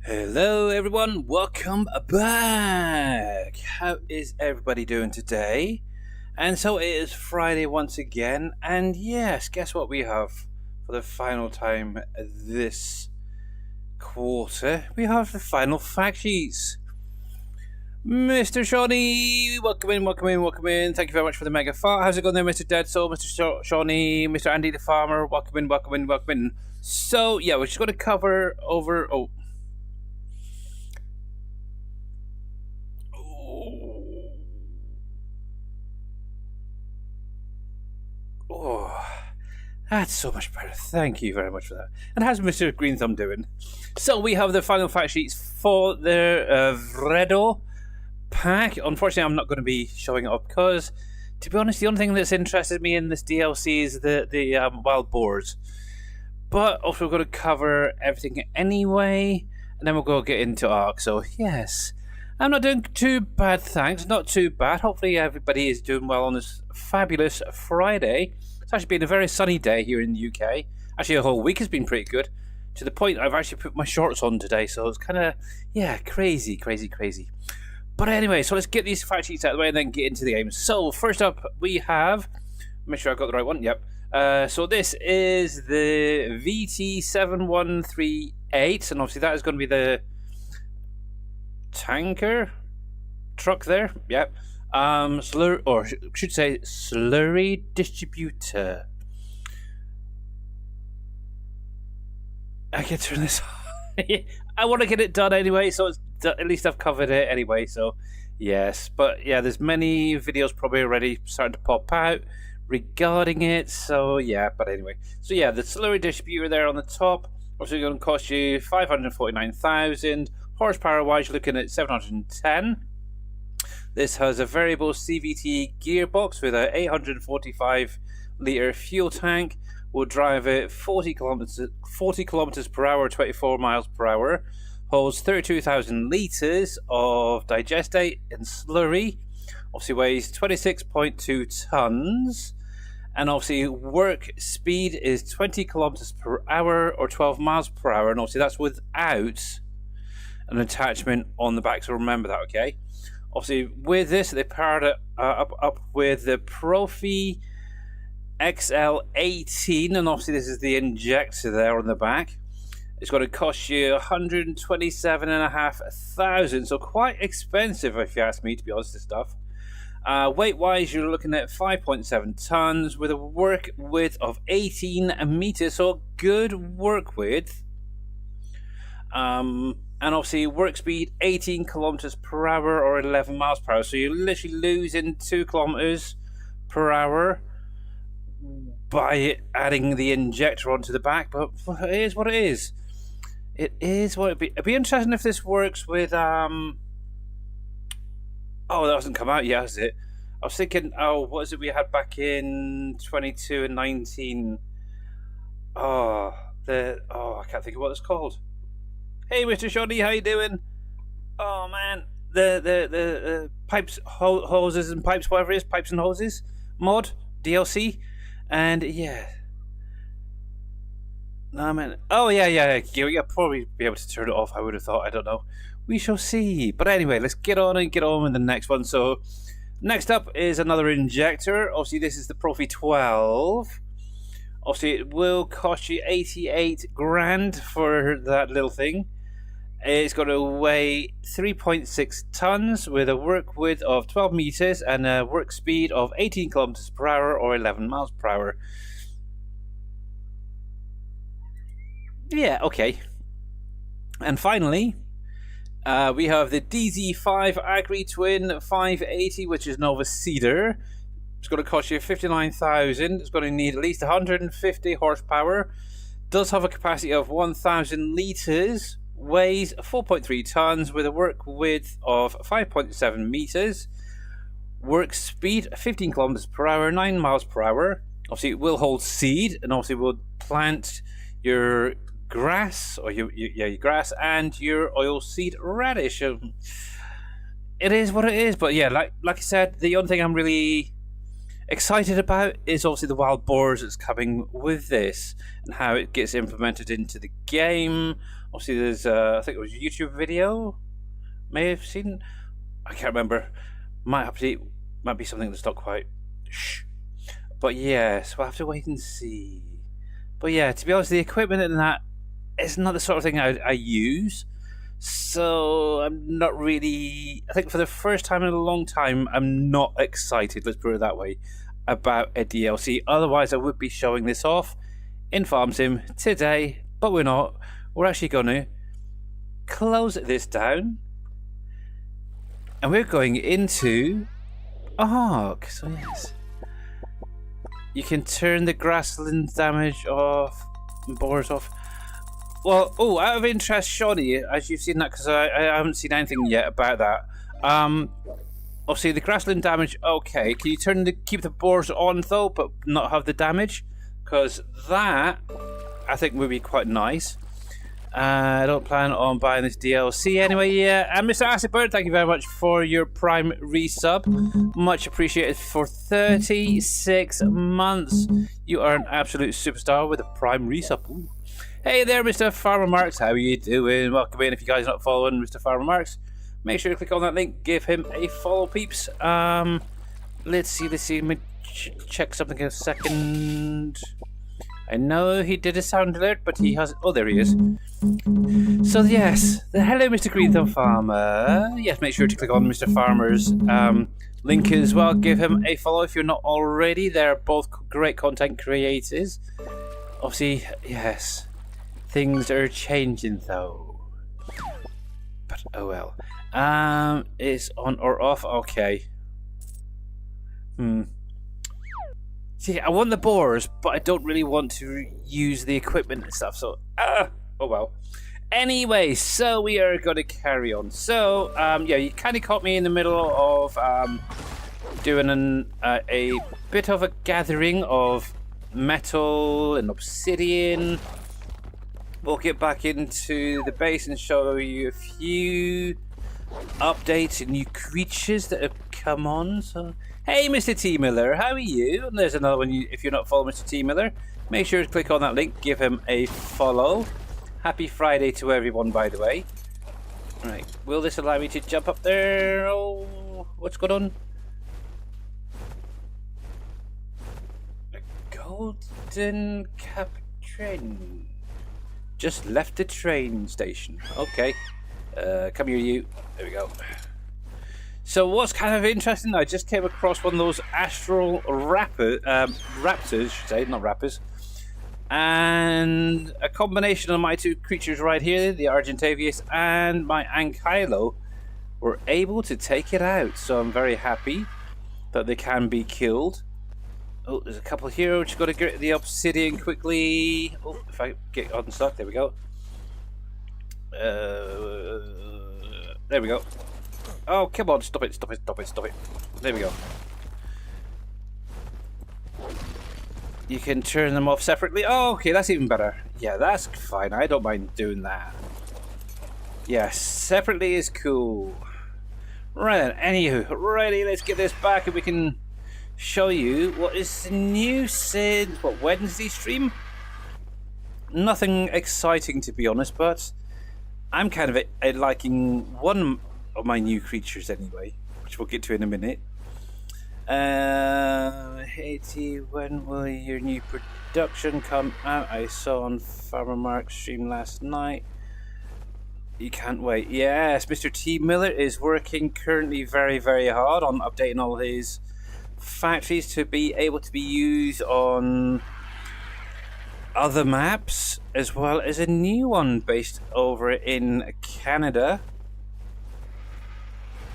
Hello everyone, welcome back. How is everybody doing today? And so it is Friday once again, and yes, guess what we have for the final time this quarter? We have the final fact sheets. Mr. Shawnee, welcome in. Thank you very much for the mega fart. How's it going there, Mr. Dead Soul, Mr. Shawnee, Mr. Andy the Farmer? Welcome in. So yeah, we're just going to cover over. Oh, that's so much better. Thank you very much for that. And how's Mr. Green Thumb doing? So we have the final fact sheets for the Vredo pack. Unfortunately, I'm not going to be showing it up because, to be honest, the only thing that's interested me in this DLC is the wild boars. But also, we're going to cover everything anyway, and then we'll go get into Ark. So yes, I'm not doing too bad, thanks. Not too bad. Hopefully everybody is doing well on this fabulous Friday. It's actually been a very sunny day here in the UK. Actually, the whole week has been pretty good, to the point I've actually put my shorts on today, so it's kind of, yeah, crazy. But anyway, so let's get these fact sheets out of the way and then get into the game. So first up, we have, make sure I've got the right one, yep. So this is the VT7138, and obviously that is going to be the tanker truck there, yep. Slurry distributor. I can turn this off. I want to get it done anyway, so it's at least I've covered it anyway, so yes. But yeah, there's many videos probably already starting to pop out regarding it, so yeah. But anyway, so yeah, the slurry distributor there on the top, obviously going to cost you 549,000. Horsepower wise, you're looking at 710. This has a variable CVT gearbox with an 845 litre fuel tank. Will drive it 40 kilometers per hour, 24 miles per hour. Holds 32,000 litres of digestate and slurry. Obviously weighs 26.2 tons. And obviously work speed is 20 kilometers per hour or 12 miles per hour. And obviously that's without an attachment on the back. So remember that, okay? Obviously with this, they paired it up with the Profi XL18, and obviously this is the injector there on the back. It's going to cost you 127,500, so quite expensive if you ask me, to be honest, this stuff. Weight wise, you're looking at 5.7 tons with a work width of 18 meters, so good work width. And obviously work speed 18 kilometers per hour or 11 miles per hour, so you're literally losing 2 kilometers per hour by adding the injector onto the back. But it is what it is. It is what it be. It'd be interesting if this works with oh, that hasn't come out yet, has it? I was thinking, oh, what is it we had back in 22 and 19? I can't think of what it's called. Hey, Mr. Shoddy, how you doing? Oh man, the pipes, hoses and pipes, whatever it is, pipes and hoses mod DLC, and yeah. No man. Oh yeah. You'll probably be able to turn it off. I would have thought. I don't know. We shall see. But anyway, let's get on with the next one. So next up is another injector. Obviously, this is the Profi 12. Obviously, it will cost you 88 grand for that little thing. It's going to weigh 3.6 tons with a work width of 12 meters and a work speed of 18 kilometers per hour or 11 miles per hour. Yeah, okay. And finally, we have the DZ5 Agri Twin 580, which is Nova Cedar. It's going to cost you 59,000. It's going to need at least 150 horsepower. Does have a capacity of 1,000 litres. Weighs 4.3 tons with a work width of 5.7 meters. Work speed 15 kilometers per hour, 9 miles per hour. Obviously, it will hold seed, and obviously will plant your grass or your grass and your oilseed radish. It is what it is, but yeah, like I said, the only thing I'm really excited about is obviously the wild boars that's coming with this and how it gets implemented into the game. Obviously, there's I think it was a YouTube video. May have seen. I can't remember. Might be something that's not quite. Shh. But yes, we'll have to wait and see. But yeah, to be honest, the equipment and that is not the sort of thing I use. So I'm not really. I think for the first time in a long time, I'm not excited. Let's put it that way about a DLC. Otherwise, I would be showing this off in Farm Sim today, but we're not. We're actually going to close this down, and we're going into a hawk. So yes, you can turn the grassland damage off, and boars off. Well, oh, out of interest, Shawnee, as you've seen that, because I haven't seen anything yet about that. Obviously, the grassland damage, okay. Can you keep the boars on, though, but not have the damage? Because that, I think, would be quite nice. I don't plan on buying this DLC anyway, yeah. And Mr. Acidbird, thank you very much for your Prime resub. Much appreciated for 36 months. You are an absolute superstar with a Prime resub. Ooh. Hey there, Mr. Farmer Marks. How are you doing? Welcome in. If you guys are not following Mr. Farmer Marks, make sure to click on that link. Give him a follow, peeps. Let's see. Let me check something in a second. I know he did a sound alert, but he hasn't. Oh, there he is. So yes, hello, Mr. Green Thumb Farmer. Yes, make sure to click on Mr. Farmer's link as well. Give him a follow if you're not already. They're both great content creators. Obviously, yes. Things are changing though, but oh well. It's on or off. Okay. See, I want the boars, but I don't really want to use the equipment and stuff. So, oh well. Anyway, so we are going to carry on. So, yeah, you kind of caught me in the middle of doing a bit of a gathering of metal and obsidian. We'll get back into the base and show you a few updates and new creatures that have come on. So, hey, Mr. T. Miller, how are you? And there's another one. If you're not following Mr. T. Miller, make sure to click on that link. Give him a follow. Happy Friday to everyone, by the way. Right, will this allow me to jump up there? Oh, what's going on? A golden cap train. Just left the train station. Okay. Come here, you. There we go. So what's kind of interesting, I just came across one of those astral raptors, should say, not rappers. And a combination of my two creatures right here, the Argentavius and my Ankylo, were able to take it out. So I'm very happy that they can be killed. Oh, there's a couple here. Just got to get the obsidian quickly. Oh, if I get unstuck, there we go. There we go. Oh, come on, stop it. There we go. You can turn them off separately. Oh, okay, that's even better. Yeah, that's fine. I don't mind doing that. Yeah, separately is cool. Right then, anywho, righty, let's get this back and we can show you what is new since, what, Wednesday stream? Nothing exciting, to be honest, but I'm kind of liking one of my new creatures anyway, which we'll get to in a minute. Hey T, when will your new production come out? I saw on Farmer Mark's stream last night. You can't wait. Yes, Mr. T. Miller is working currently very, very hard on updating all his factories to be able to be used on other maps, as well as a new one based over in Canada.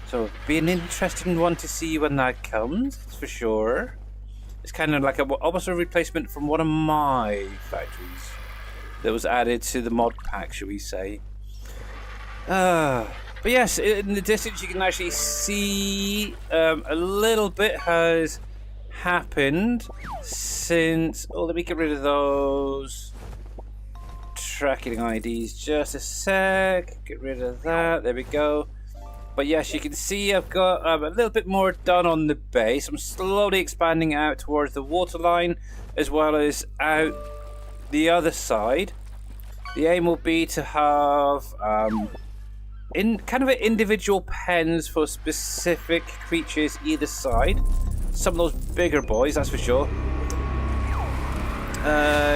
So it'll be an interesting one to see when that comes, that's for sure. It's kind of like almost a replacement from one of my factories that was added to the mod pack, shall we say. But yes, in the distance you can actually see a little bit has happened since... Oh, let me get rid of those tracking IDs just a sec. Get rid of that. There we go. But yes, you can see I've got a little bit more done on the base. I'm slowly expanding out towards the waterline as well as out the other side. The aim will be to have in kind of individual pens for specific creatures either side. Some of those bigger boys, that's for sure.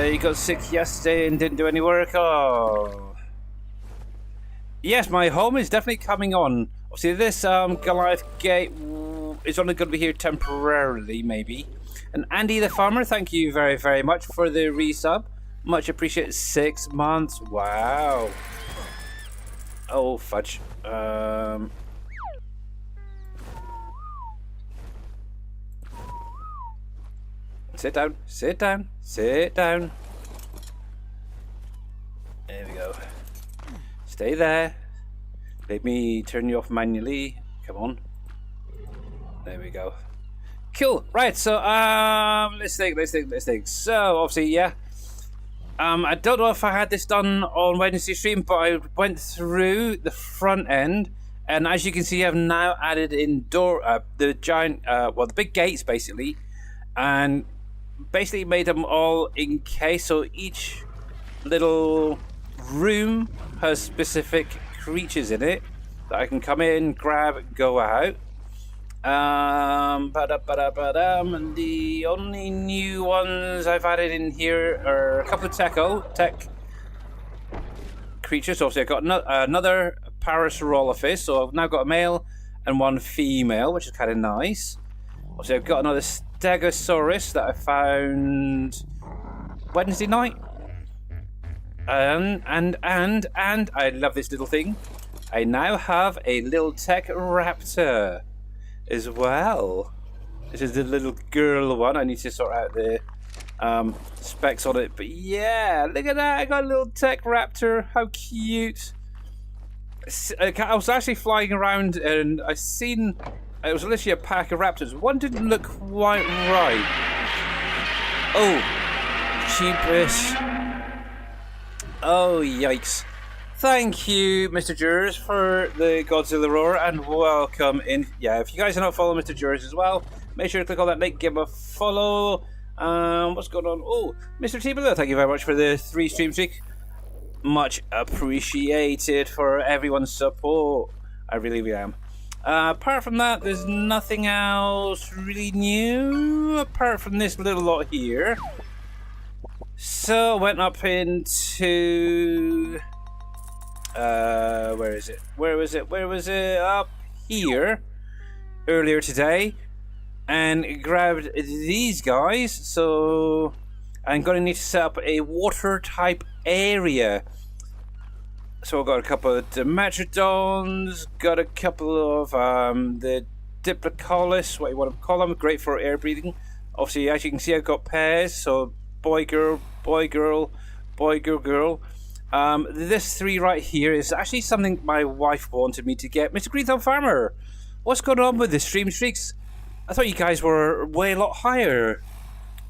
You got sick yesterday and didn't do any work. Oh. Yes, my home is definitely coming on. Obviously, this Goliath gate is only going to be here temporarily, maybe. And Andy the Farmer, thank you very, very much for the resub. Much appreciated. 6 months. Wow. Oh, fudge. Sit down. Sit down. Sit down. There we go. Stay there. Let me turn you off manually. Come on. There we go. Cool. Right. So let's think. So obviously, yeah. I don't know if I had this done on Wednesday stream, but I went through the front end, and as you can see, I've now added in the giant, the big gates basically, and basically made them all encased. So each little room has specific creatures in it that I can come in, grab, go out. And the only new ones I've added in here are a couple of tech creatures. Obviously, I've got another Parasaurolophus, so I've now got a male and one female, which is kind of nice. Obviously, I've got another Stegosaurus that I found Wednesday night. And I love this little thing. I now have a little tech raptor as well. This is the little girl one. I need to sort out the specs on it, but yeah, look at that. I got a little tech raptor. How cute. I was actually flying around and I seen it was literally a pack of raptors. One didn't look quite right. Oh, cheapest. Oh, yikes. Thank you, Mr. Jers, for the Godzilla Roar, and welcome in. Yeah, if you guys are not following Mr. Jers as well, make sure to click on that link, give him a follow. What's going on? Oh, Mr. T-Below, thank you very much for the 3 stream streak. Much appreciated for everyone's support. I really am. Apart from that, there's nothing else really new, apart from this little lot here. So, I went up into... where is it? Where was it? Up here earlier today, and grabbed these guys. So I'm going to need to set up a water type area. So I've got a couple of Dimetrodons, got a couple of the Diplocolus, what you want to call them, great for air breathing. Obviously, as you can see, I've got pairs, so boy, girl, boy, girl, boy, girl, girl. This 3 right here is actually something my wife wanted me to get. Mr. Green Thumb Farmer, what's going on with the stream streaks? I thought you guys were way a lot higher.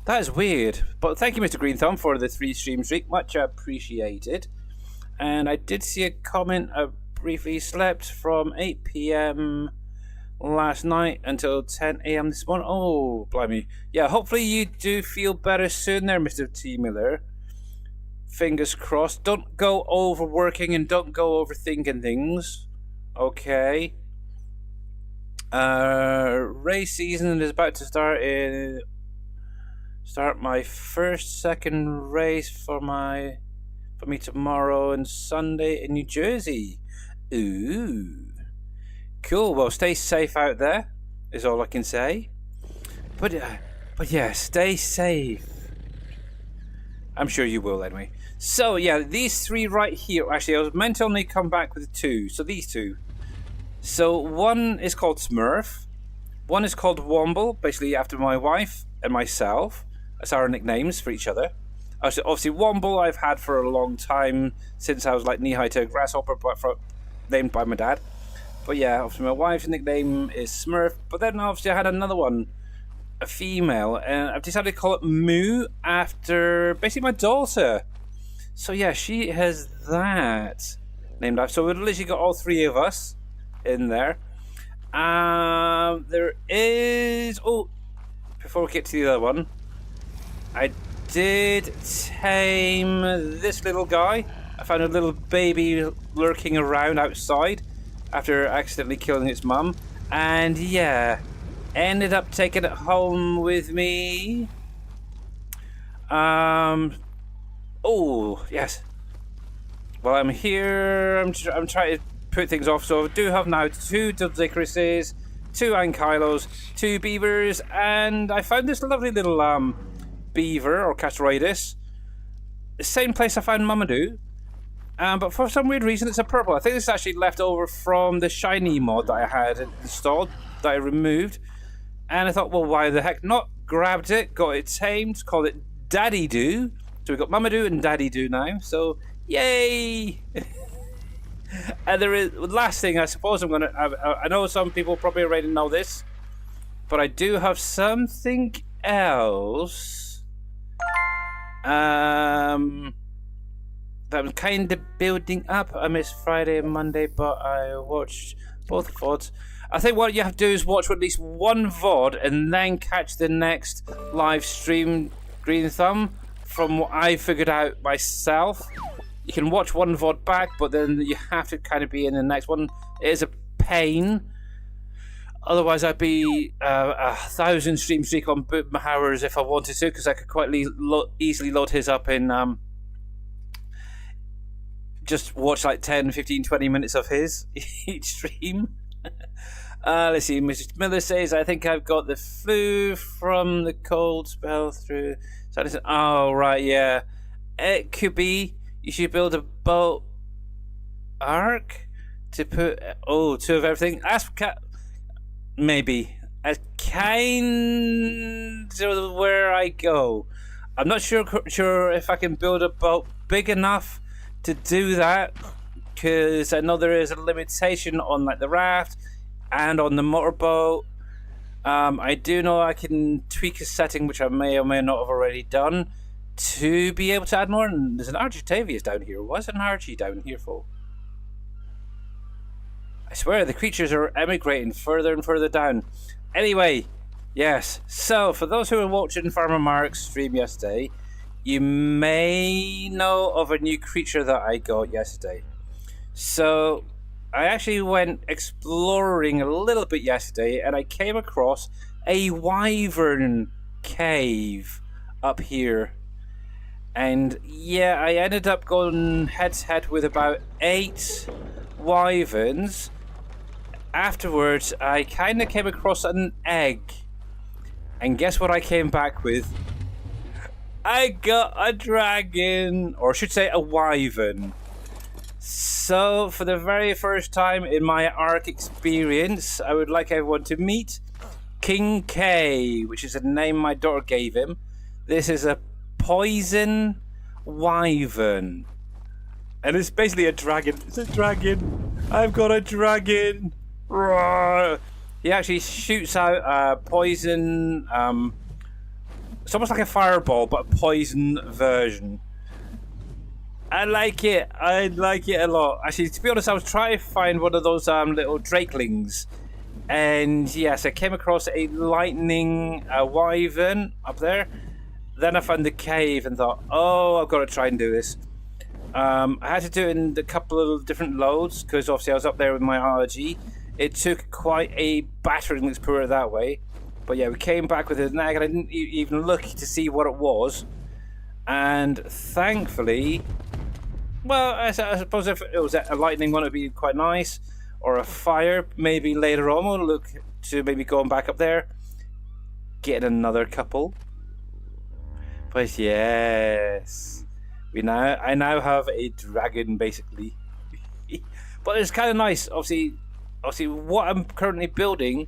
That is weird. But thank you, Mr. Green Thumb, for the 3 stream streak. Much appreciated. And I did see a comment. I briefly slept from 8 PM last night until 10 AM this morning. Oh, blimey. Yeah, hopefully you do feel better soon there, Mr. T. Miller. Fingers crossed. Don't go overworking and don't go overthinking things. Okay. Race season is about to start. Start my second race for me tomorrow and Sunday in New Jersey. Ooh, cool. Well, stay safe out there. Is all I can say. But yeah, stay safe. I'm sure you will anyway. So yeah, these 3 right here. Actually, I was meant to only come back with 2. So these 2. So one is called Smurf. One is called Womble, basically after my wife and myself. That's our nicknames for each other. Obviously, Womble I've had for a long time, since I was like knee-high to a grasshopper, but named by my dad. But yeah, obviously my wife's nickname is Smurf. But then obviously I had another one, a female, and I've decided to call it Moo after basically my daughter. So yeah, she has that named after. So we've literally got all 3 of us in there. There is... Oh, before we get to the other one, I did tame this little guy. I found a little baby lurking around outside after accidentally killing its mum. And yeah, ended up taking it home with me. Oh, yes. Well, I'm here. I'm trying to put things off. So I do have now 2 Dodicruses, 2 Ankylos, 2 beavers, and I found this lovely little beaver or Astraeos. The same place I found Mamadou. But for some weird reason, it's a purple. I think this is actually left over from the shiny mod that I had installed, that I removed. And I thought, well, why the heck not? Grabbed it, got it tamed, called it Daddy Doo. So we've got Mamadou and Daddy Doo now. So, yay! And there is last thing, I suppose I'm going to... I know some people probably already know this, but I do have something else. That I'm kind of building up. I missed Friday and Monday, but I watched both VODs. I think what you have to do is watch at least one VOD and then catch the next live stream, Green Thumb, from what I figured out myself. You can watch one VOD back, but then you have to kind of be in the next one. It is a pain. Otherwise, I'd be 1,000 stream streak on Boot Mahowers if I wanted to, because I could quite easily load his up in... just watch like 10, 15, 20 minutes of his each stream. Let's see, Mrs. Miller says, I think I've got the flu from the cold spell through... Oh, right, yeah. It could be. You should build a boat arc to put... Oh, 2 of everything. Maybe. That's kind of where I go. I'm not sure if I can build a boat big enough to do that, because I know there is a limitation on like the raft and on the motorboat. I do know I can tweak a setting, which I may or may not have already done, to be able to add more. And there's an Argentavius down here. What's an Archie down here for? I swear the creatures are emigrating further and further down. Anyway, yes. So for those who were watching Farmer Mark's stream yesterday, you may know of a new creature that I got yesterday. So I actually went exploring a little bit yesterday, and I came across a wyvern cave up here. And yeah, I ended up going head to head with about 8 wyverns. Afterwards, I kind of came across an egg. And guess what I came back with? I got a dragon, or I should say a wyvern. So, for the very first time in my Ark experience, I would like everyone to meet King K, which is a name my daughter gave him. This is a poison wyvern. And it's basically a dragon. It's a dragon. I've got a dragon. Roar. He actually shoots out poison. It's almost like a fireball, but a poison version. I like it. I like it a lot. Actually, to be honest, I was trying to find one of those little drakelings. And yes, I came across a lightning wyvern up there. Then I found the cave and thought, oh, I've got to try and do this. I had to do it in a couple of different loads, because obviously I was up there with my RG. It took quite a battering, let's put it that way. But yeah, we came back with an egg, and I didn't even look to see what it was. And thankfully, well, I suppose if it was a lightning one, it would be quite nice. Or a fire, maybe later on. We'll look to maybe going back up there, getting another couple. But yes, I now have a dragon, basically. But it's kind of nice. Obviously, what I'm currently building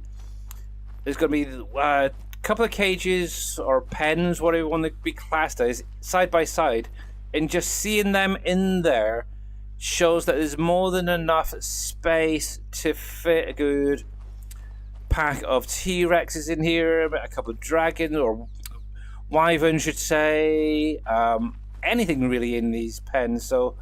is going to be a couple of cages or pens, whatever you want to be classed as, side by side, and just seeing them in there shows that there's more than enough space to fit a good pack of T-Rexes in here, a couple of dragons, or wyvern, should say, anything really in these pens. So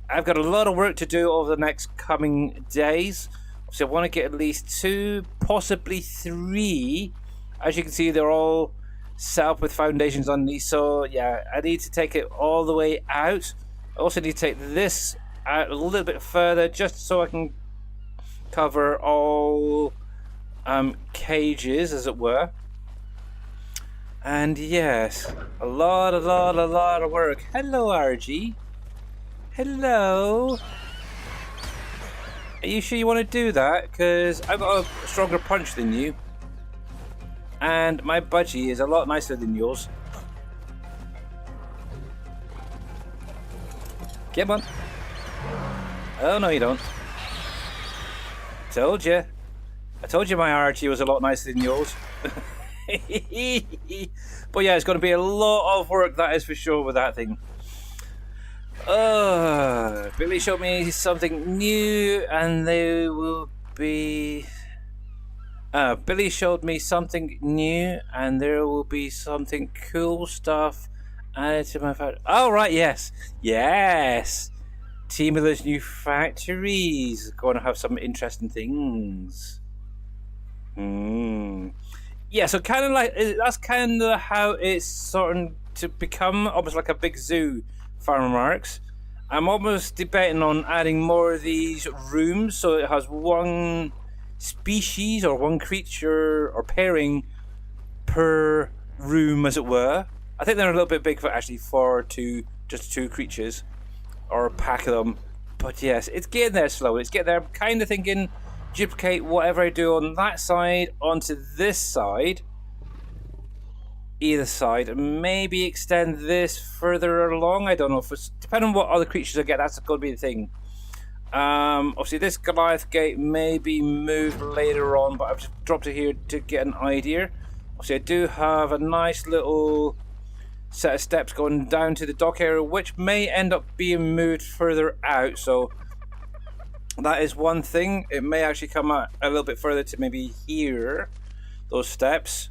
I've got a lot of work to do over the next coming days. So I want to get at least 2, possibly 3. As you can see, they're all set up with foundations underneath. So yeah, I need to take it all the way out. I also need to take this out a little bit further, just so I can cover all cages, as it were. And yes, a lot of work. Hello, RG. Hello. Are you sure you want to do that? Because I've got a stronger punch than you. And my budgie is a lot nicer than yours. Come on. Oh, no you don't. Told you. I told you my RG was a lot nicer than yours. But yeah, it's going to be a lot of work, that is for sure, with that thing. Billy showed me something new, and there will be... Billy showed me something new, and there will be something cool stuff added to my factory. Oh, right, yes. Yes! Team of those new factories. Going to have some interesting things. Yeah, so kind of like, that's kind of how it's starting to become almost like a big zoo, Farmer Marks. I'm almost debating on adding more of these rooms, so it has one species or one creature or pairing per room, as it were. I think they're a little bit big for just 2 creatures or a pack of them. But yes, it's getting there slowly. It's getting there. I'm kind of thinking duplicate whatever I do on that side onto this side, either side, and maybe extend this further along. I don't know, if it's depending on what other creatures I get, that's going to be the thing. Obviously this Goliath gate may be moved later on, but I've just dropped it here to get an idea. Obviously I do have a nice little set of steps going down to the dock area, which may end up being moved further out, so that is one thing. It may actually come out a little bit further to maybe here, those steps.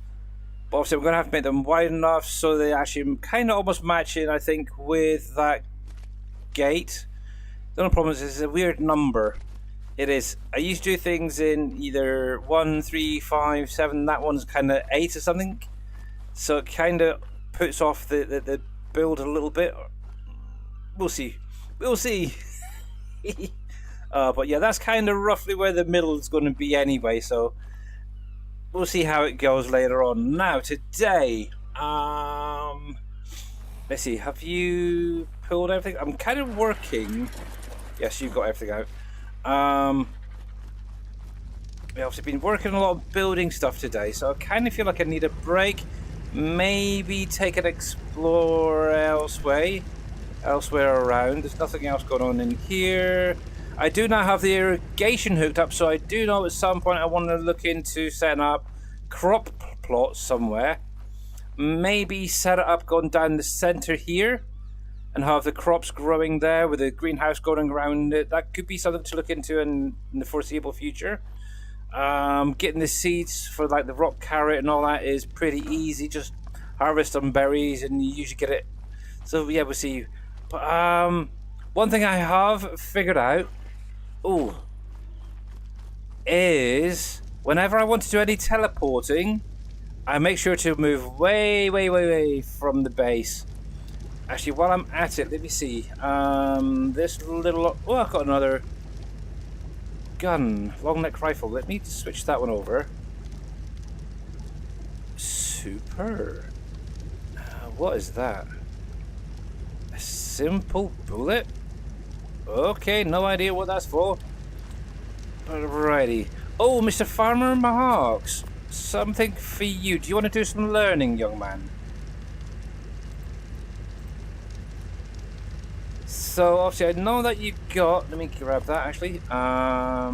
But obviously I'm going to have to make them wide enough so they actually kind of almost match in, I think, with that gate. The only problem is it's a weird number. It is. I used to do things in either 1, 3, 5, 7. That one's kind of 8 or something. So it kind of puts off the build a little bit. We'll see. We'll see. But yeah, that's kind of roughly where the middle is going to be anyway. So we'll see how it goes later on. Now, today, let's see. Have you pulled everything? I'm kind of working. Yes, you've got everything out. I've obviously been working a lot of building stuff today, so I kind of feel like I need a break. Maybe take an explore elsewhere around. There's nothing else going on in here. I do not have the irrigation hooked up, so I do know at some point I want to look into setting up crop plots somewhere. Maybe set it up going down the center here and have the crops growing there with a greenhouse going around it. That could be something to look into in the foreseeable future. Getting the seeds for like the rock carrot and all that is pretty easy. Just harvest some berries and you usually get it. So yeah, we'll see. But one thing I have figured out is whenever I want to do any teleporting, I make sure to move way from the base. Actually, while I'm at it, let me see. This little... Oh, I've got another gun. Long neck rifle. Let me switch that one over. Super. What is that? A simple bullet? Okay, no idea what that's for. Alrighty. Oh, Mr. Farmer Mahawks. Something for you. Do you want to do some learning, young man? So obviously I know that you got, let me grab that actually. Let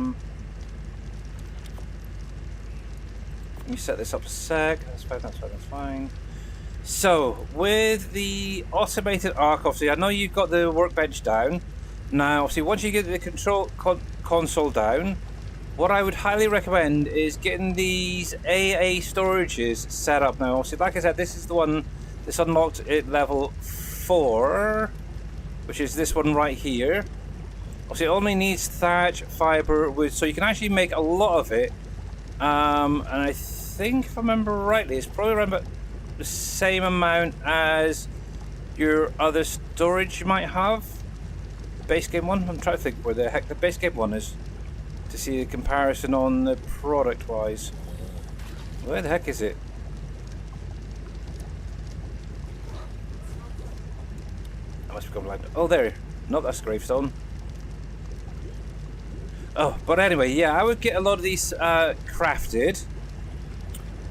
me set this up a sec. That's fine. So with the automated arc, obviously I know you've got the workbench down. Now obviously once you get the control console down, what I would highly recommend is getting these AA storages set up. Now obviously like I said, this is the one that's unlocked at level 4. Which is this one right here. Obviously, it only needs thatch, fiber, wood, so you can actually make a lot of it. And I think, if I remember rightly, it's probably around about the same amount as your other storage you might have. The base game one. I'm trying to think where the heck the base game one is to see the comparison on the product wise. Where the heck is it? I must become blind. Oh, there. No, that's gravestone. Oh, but anyway, yeah, I would get a lot of these crafted,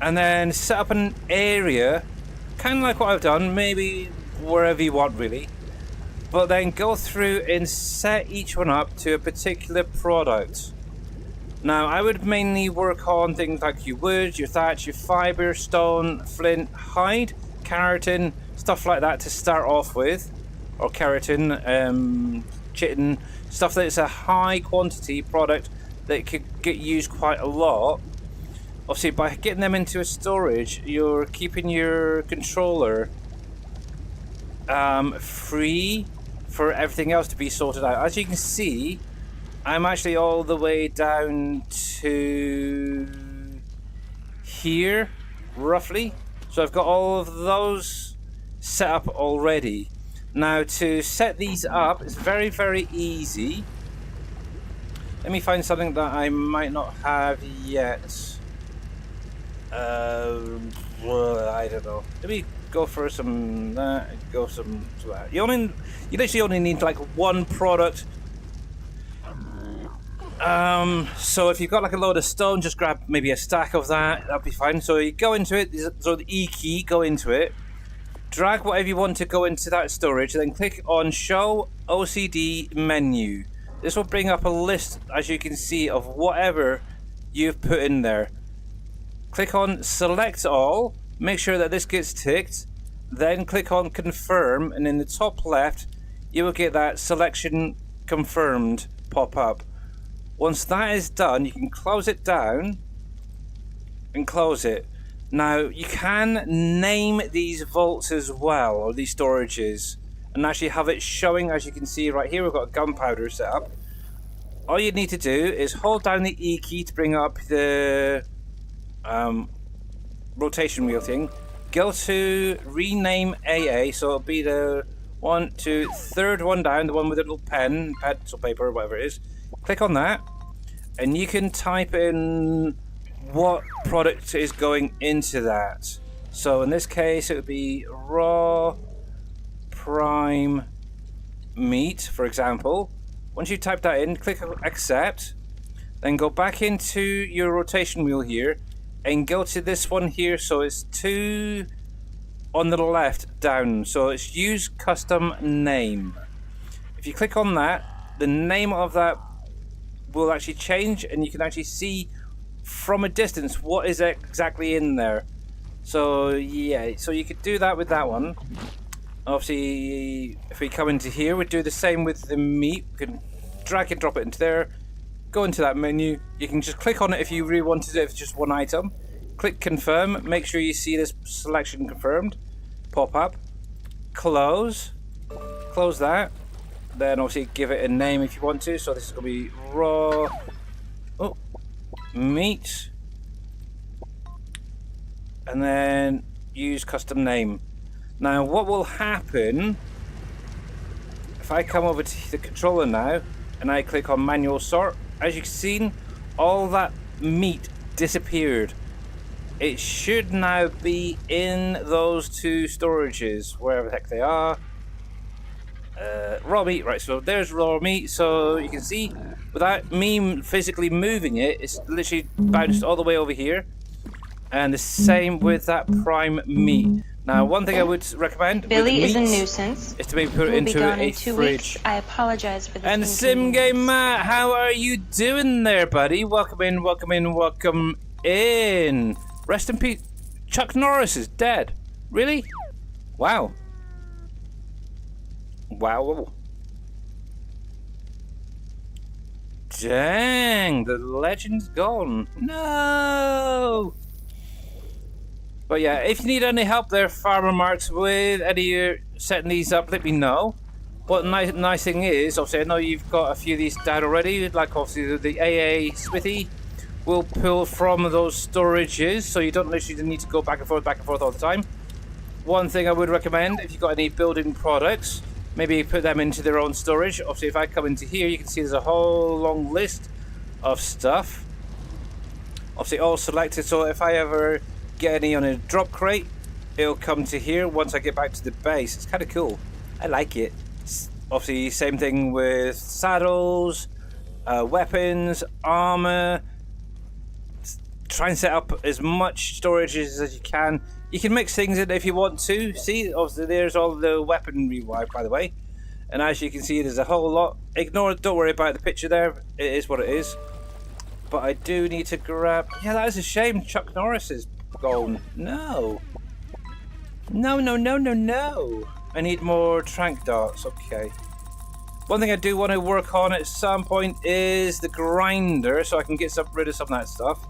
and then set up an area, kind of like what I've done, maybe wherever you want, really. But then go through and set each one up to a particular product. Now, I would mainly work on things like your wood, your thatch, your fiber, stone, flint, hide, keratin, stuff like that to start off with. Or keratin, chitin, stuff that's a high quantity product that could get used quite a lot. Obviously, by getting them into a storage, you're keeping your controller free for everything else to be sorted out. As you can see, I'm actually all the way down to here, roughly. So I've got all of those set up already. Now, to set these up, it's very, very easy. Let me find something that I might not have yet. Well, I don't know. Let me go for some that. Go some that. You literally only need like one product. So if you've got like a load of stone, just grab maybe a stack of that. That'll be fine. So you go into it. So the E key, go into it. Drag whatever you want to go into that storage, then click on Show OCD Menu. This will bring up a list, as you can see, of whatever you've put in there. Click on Select All, make sure that this gets ticked, then click on Confirm, and in the top left, you will get that Selection Confirmed pop up. Once that is done, you can close it down and close it. Now, you can name these vaults as well, or these storages, and actually have it showing, as you can see right here, we've got gunpowder set up. All you need to do is hold down the E key to bring up the rotation wheel thing. Go to rename AA, so it'll be the third one down, the one with a little pen, pencil paper, whatever it is. Click on that, and you can type in what product is going into that. So in this case, it would be raw prime meat, for example. Once you type that in, click accept, then go back into your rotation wheel here and go to this one here. So it's 2 on the left down. So it's use custom name. If you click on that, the name of that will actually change, and you can actually see from a distance what is exactly in there. So yeah, so you could do that with that one. Obviously, if we come into here, we'd do the same with the meat. We can drag and drop it into there, go into that menu. You can just click on it if you really wanted it, if it's just one item. Click confirm, make sure you see this selection confirmed pop up. Close that, then obviously give it a name if you want to. So this is going to be raw meat, and then use custom name. Now what will happen if I come over to the controller now and I click on manual sort, as you've seen, all that meat disappeared. It should now be in those 2 storages, wherever the heck they are. Raw meat, right, so there's raw meat. So you can see, without me physically moving it, it's literally bounced all the way over here. And the same with that prime meat. Now, one thing I would recommend Billy is a nuisance. Is to maybe put it into a fridge. Weeks. I apologize for this. And Savegame Matt, how are you doing there, buddy? Welcome in, welcome in, welcome in. Rest in peace. Chuck Norris is dead. Really? Wow. Wow. Dang, the legend's gone. No. But yeah, if you need any help there, Farmer Marks, with any of your setting these up, let me know. what nice thing is, obviously, I know you've got a few of these down already, like obviously the AA Smithy will pull from those storages, so you don't literally need to go back and forth all the time. One thing I would recommend, if you've got any building products, maybe put them into their own storage. Obviously, if I come into here, you can see there's a whole long list of stuff. Obviously, all selected, so if I ever get any on a drop crate, it'll come to here once I get back to the base. It's kind of cool. I like it. Obviously, same thing with saddles, weapons, armor. Try and set up as much storage as you can. You can mix things in if you want to. See, obviously there's all the weaponry, by the way. And as you can see, there's a whole lot. Ignore it, don't worry about the picture there. It is what it is. But I do need to grab... Yeah, that is a shame. Chuck Norris is gone. No. No. I need more trank darts. Okay. One thing I do want to work on at some point is the grinder, so I can get rid of some of that stuff.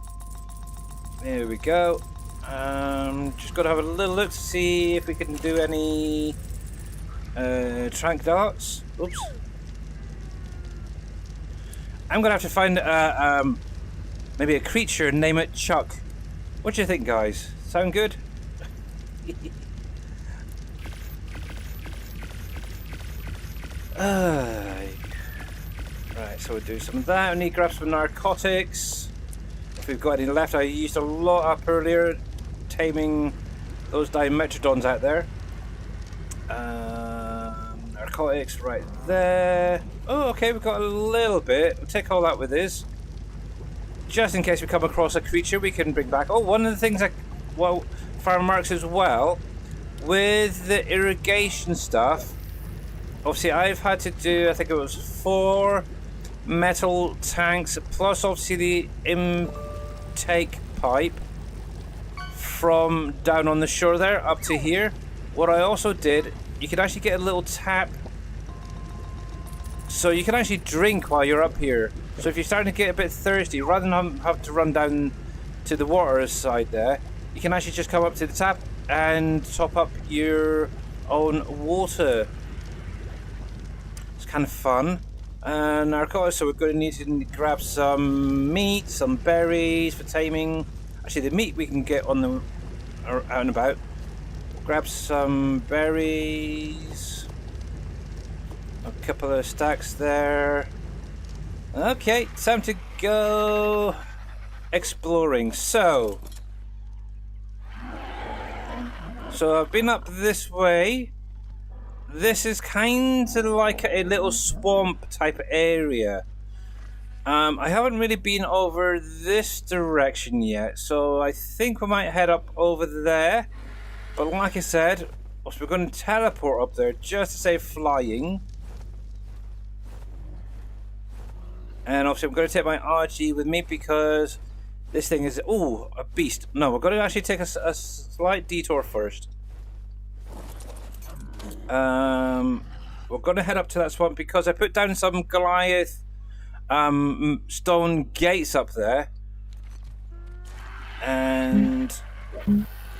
There we go. Just got to have a little look to see if we can do any trank darts. Oops. I'm going to have to find maybe a creature and name it Chuck. What do you think, guys? Sound good? Right, so we'll do some of that. I need to grab some narcotics. If we've got any left, I used a lot up earlier taming those Dimetrodons out there. Narcotics right there. Oh, okay, we've got a little bit. We'll take all that with us. Just in case we come across a creature we can bring back. Oh, one of the things Farm Marks as well, with the irrigation stuff, obviously I've had to do, I think it was 4 metal tanks, plus obviously the intake pipe from down on the shore there up to here. What I also did, you can actually get a little tap, so you can actually drink while you're up here. So if you're starting to get a bit thirsty, rather than have to run down to the water side there, you can actually just come up to the tap and top up your own water. It's kind of fun. And narcotics, so we're going to need to grab some meat, some berries for taming. Actually, the meat we can get on the out and about. Grab some berries. A couple of stacks there. Okay, time to go exploring. So I've been up this way. This is kind of like a little swamp type area. I haven't really been over this direction yet, so I think we might head up over there. But like I said, we're going to teleport up there just to save flying. And obviously I'm going to take my RG with me because this thing is, ooh, a beast. No, we're going to actually take a slight detour first. We're going to head up to that swamp because I put down some Goliath stone gates up there. And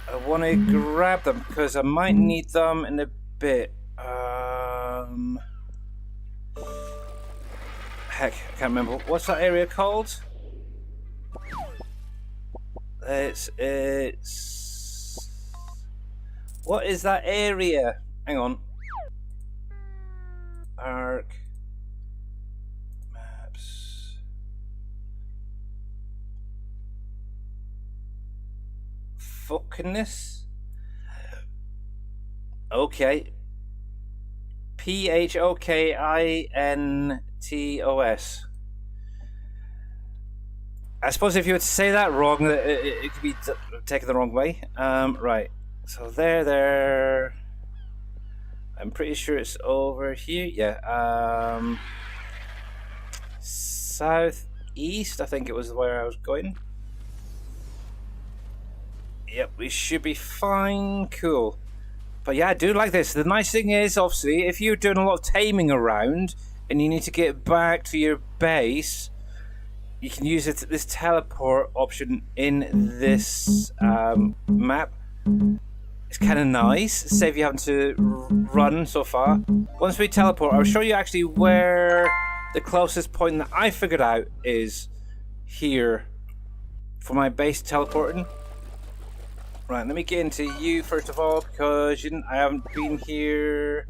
I want to grab them because I might need them in a bit. Heck, I can't remember. What's that area called? It's... What is that area? Hang on. Arc. Maps. Phokiness? Okay. Phokintos. I suppose if you were to say that wrong, it could be taken the wrong way. Right. So there. I'm pretty sure it's over here. Yeah. Southeast, I think it was where I was going. Yep, we should be fine. Cool. But yeah, I do like this. The nice thing is, obviously, if you're doing a lot of taming around and you need to get back to your base, you can use this teleport option in this map. It's kind of nice. Save you having to run so far. Once we teleport, I'll show you actually where the closest point that I figured out is here for my base teleporting. Right, let me get into you first of all because I haven't been here.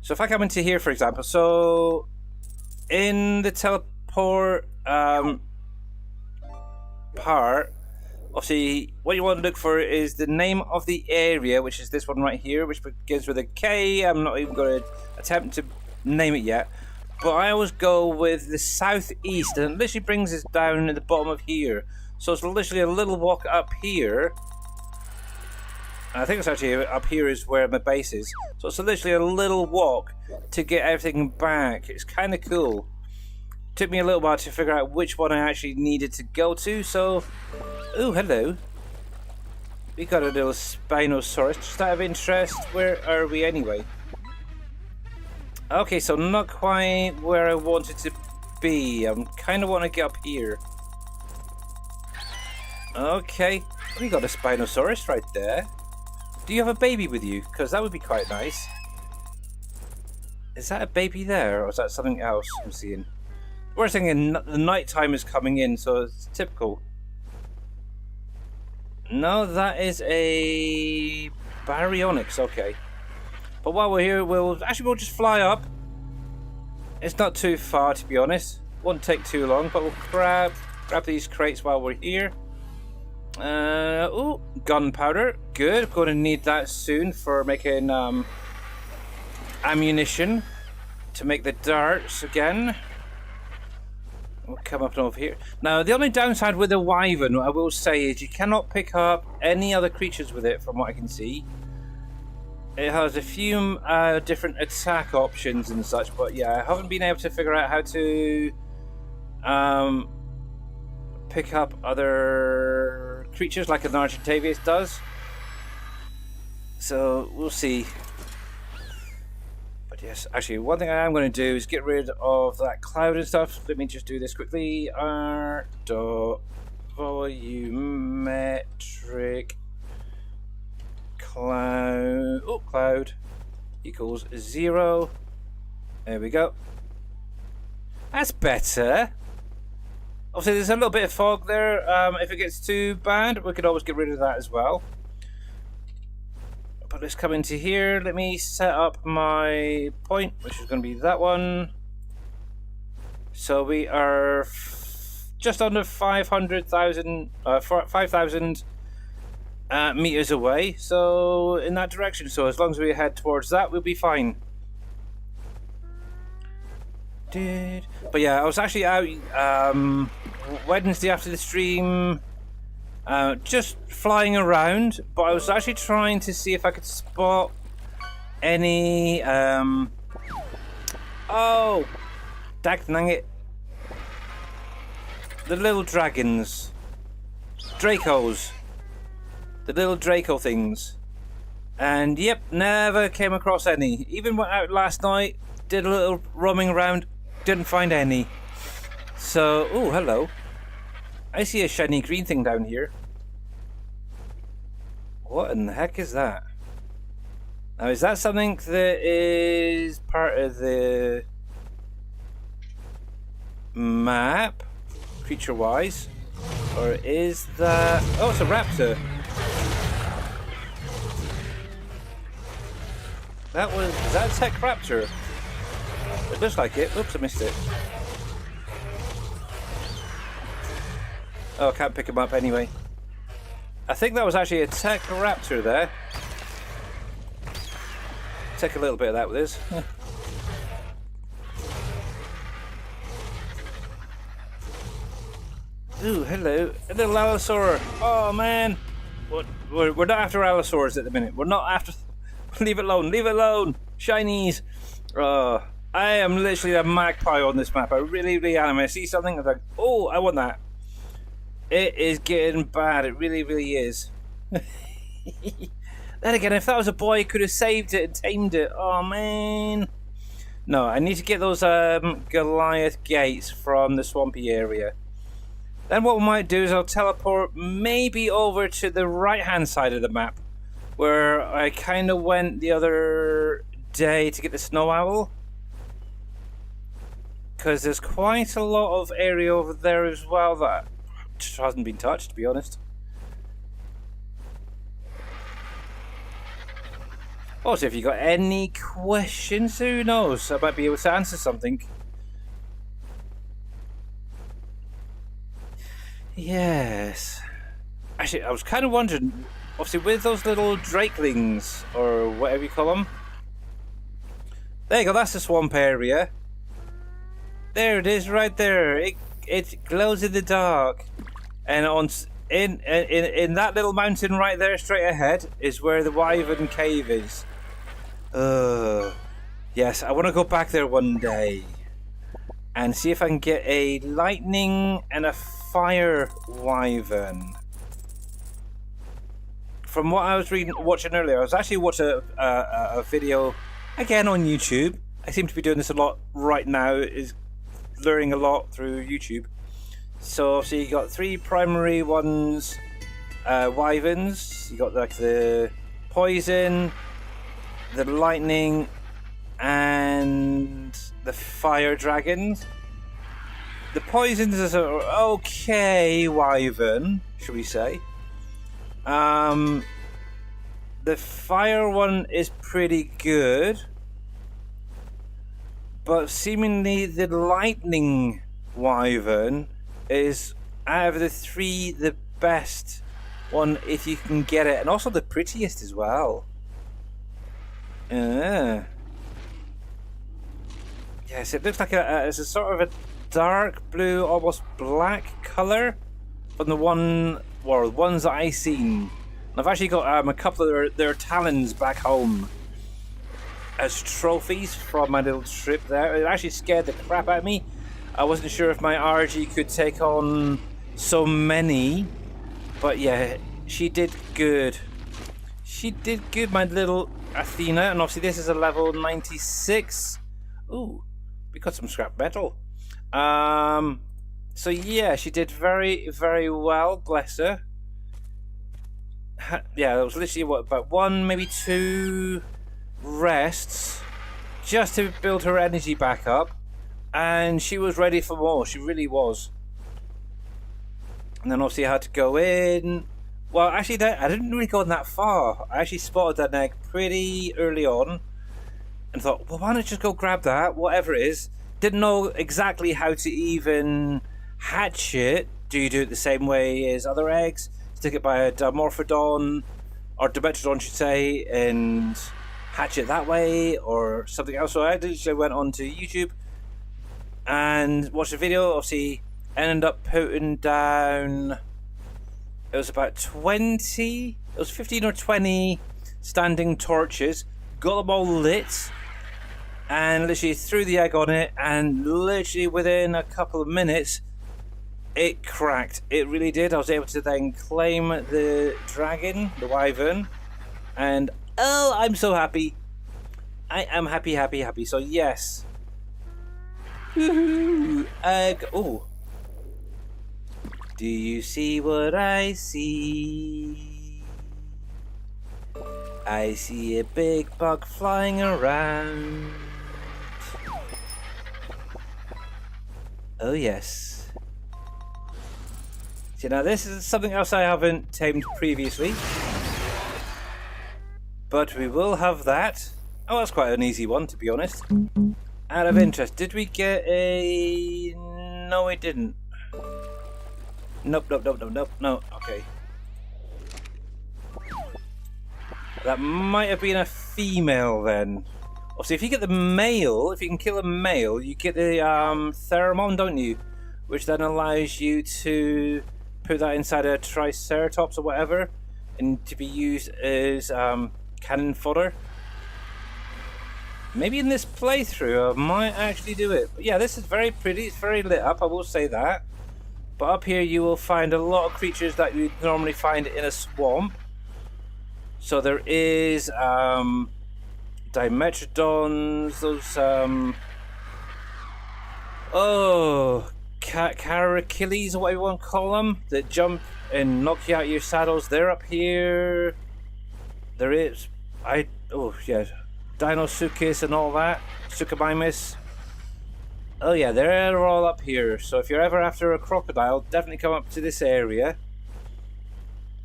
So if I come into here, for example, so in the teleport part, obviously, what you want to look for is the name of the area, which is this one right here, which begins with a K. I'm not even going to attempt to name it yet. But I always go with the southeast, and it literally brings us down at the bottom of here. So it's literally a little walk up here. I think it's actually up here is where my base is. So it's literally a little walk to get everything back. It's kind of cool. Took me a little while to figure out which one I actually needed to go to, so... Oh, hello. We got a little Spinosaurus. Just out of interest, where are we anyway? Okay, so not quite where I wanted to be. I'm kind of want to get up here. Okay, we got a Spinosaurus right there. Do you have a baby with you? Because that would be quite nice. Is that a baby there, or is that something else I'm seeing? We're thinking the night time is coming in, so it's typical. No, that is a Baryonyx, okay. But while we're here, we'll just fly up. It's not too far, to be honest. Won't take too long, but we'll grab these crates while we're here. Oh, gunpowder, good. Going to need that soon for making ammunition to make the darts again. We'll come up and over here. Now, the only downside with the wyvern, I will say, is you cannot pick up any other creatures with it, from what I can see. It has a few different attack options and such, but yeah, I haven't been able to figure out how to pick up other creatures like an Argentavius does. So, we'll see. But yes, actually, one thing I am going to do is get rid of that cloud and stuff. Let me just do this quickly. Volumetric cloud. Oh, cloud equals 0. There we go. That's better. Obviously, there's a little bit of fog there. If it gets too bad, we could always get rid of that as well. But let's come into here. Let me set up my point, which is going to be that one. So we are just under 500,000, 5,000 meters away. So in that direction. So as long as we head towards that, we'll be fine. But yeah, I was actually out Wednesday after the stream. Just flying around, but I was actually trying to see if I could spot any oh, dang it, the little dragons, Dracos, the little Draco things, and yep, never came across any. Even went out last night, did a little roaming around, didn't find any. So, oh, hello. I see a shiny green thing down here. What in the heck is that? Now, is that something that is part of the map, creature-wise? Or is that... Oh, it's a raptor. Is that a tech raptor? It looks like it. Oops, I missed it. Oh, I can't pick him up anyway. I think that was actually a tech raptor there. Take a little bit of that with us. Ooh, hello. A little Allosaur. Oh, man. We're not after Allosaurs at the minute. We're not after... Leave it alone. Leave it alone. Shinies. Oh, I am literally a magpie on this map. I really, really am. I see something, I'm like, oh, I want that. It is getting bad. It really, really is. Then again, if that was a boy, I could have saved it and tamed it. Oh, man. No, I need to get those Goliath gates from the swampy area. Then what we might do is I'll teleport maybe over to the right-hand side of the map. where I kind of went the other day to get the snow owl. Because there's quite a lot of area over there as well that just hasn't been touched, to be honest. Also, if you got any questions, who knows? I might be able to answer something. Yes. Actually, I was kind of wondering, obviously with those little drakelings, or whatever you call them. There you go, that's the swamp area. There it is, right there. It glows in the dark. And in that little mountain right there, straight ahead, is where the Wyvern Cave is. Yes, I want to go back there one day and see if I can get a lightning and a fire wyvern. From what I was watching earlier, I was actually watching a video again on YouTube. I seem to be doing this a lot right now, is learning a lot through YouTube. So you got three primary ones, wyverns. You got like the poison, the lightning, and the fire dragons. The poisons is a okay wyvern, should we say? The fire one is pretty good, but seemingly the lightning wyvern is, out of the three, the best one if you can get it, and also the prettiest as well. Yes, it looks like it's a sort of a dark blue, almost black colour from the ones that I seen. And I've actually got a couple of their talons back home as trophies from my little trip there. It actually scared the crap out of me. I wasn't sure if my RG could take on so many, but yeah, she did good. She did good, my little Athena, and obviously this is a level 96. Ooh, we got some scrap metal. So yeah, she did very, very well, bless her. Yeah, it was literally about 1, maybe 2 rests just to build her energy back up, and she was ready for more. She really was. And then obviously I had to go in. Well, actually, I didn't really go in that far. I actually spotted that egg pretty early on and thought, well, why not just go grab that, whatever it is. Didn't know exactly how to even hatch it. Do you do it the same way as other eggs? Stick it by a Dimorphodon, or Dimetrodon, should say, and hatch it that way, or something else. So I literally went onto YouTube and watched a video. Obviously, ended up putting down, it was about 20, it was 15 or 20 standing torches, got them all lit, and literally threw the egg on it, and literally within a couple of minutes it cracked. It really did. I was able to then claim the dragon, the wyvern, and oh, I'm so happy. I am happy, happy, happy. So yes. Oh. Do you see what I see? I see a big bug flying around. Oh yes. So now this is something else I haven't tamed previously, but we will have that. Oh, that's quite an easy one, to be honest. Out of interest, did we get a... No, we didn't. Nope, nope, nope, nope, nope, no, okay. That might have been a female then. Obviously, if you get the male, if you can kill a male, you get the pheromone, don't you? Which then allows you to put that inside a triceratops or whatever, and to be used as cannon fodder. Maybe in this playthrough I might actually do it. But yeah, this is very pretty, it's very lit up, I will say that. But up here you will find a lot of creatures that you normally find in a swamp. So there is Dimetrodons, those Carachilles, or whatever you want to call them, that jump and knock you out of your saddles. They're up here. there is. Oh yeah, Dinosuchus and all that. Suchomimus. Oh yeah, they're all up here. So if you're ever after a crocodile, definitely come up to this area.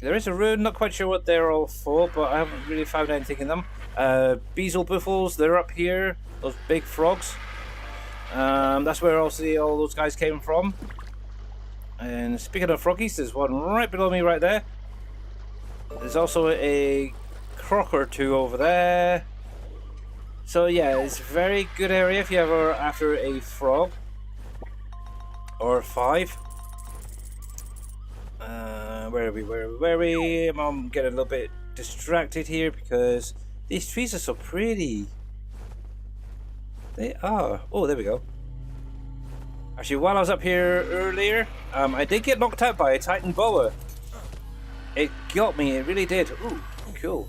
There is a rune, not quite sure what they're all for, but I haven't really found anything in them. Beelzebuffles, they're up here. Those big frogs. That's where also all those guys came from. And speaking of froggies, there's one right below me right there. There's also a croc or two over there. So yeah, it's a very good area if you ever after a frog. Or 5. Where are we? I'm getting a little bit distracted here because these trees are so pretty. They are. Oh, there we go. Actually, while I was up here earlier, I did get knocked out by a Titan boa. It got me, it really did. Ooh, cool.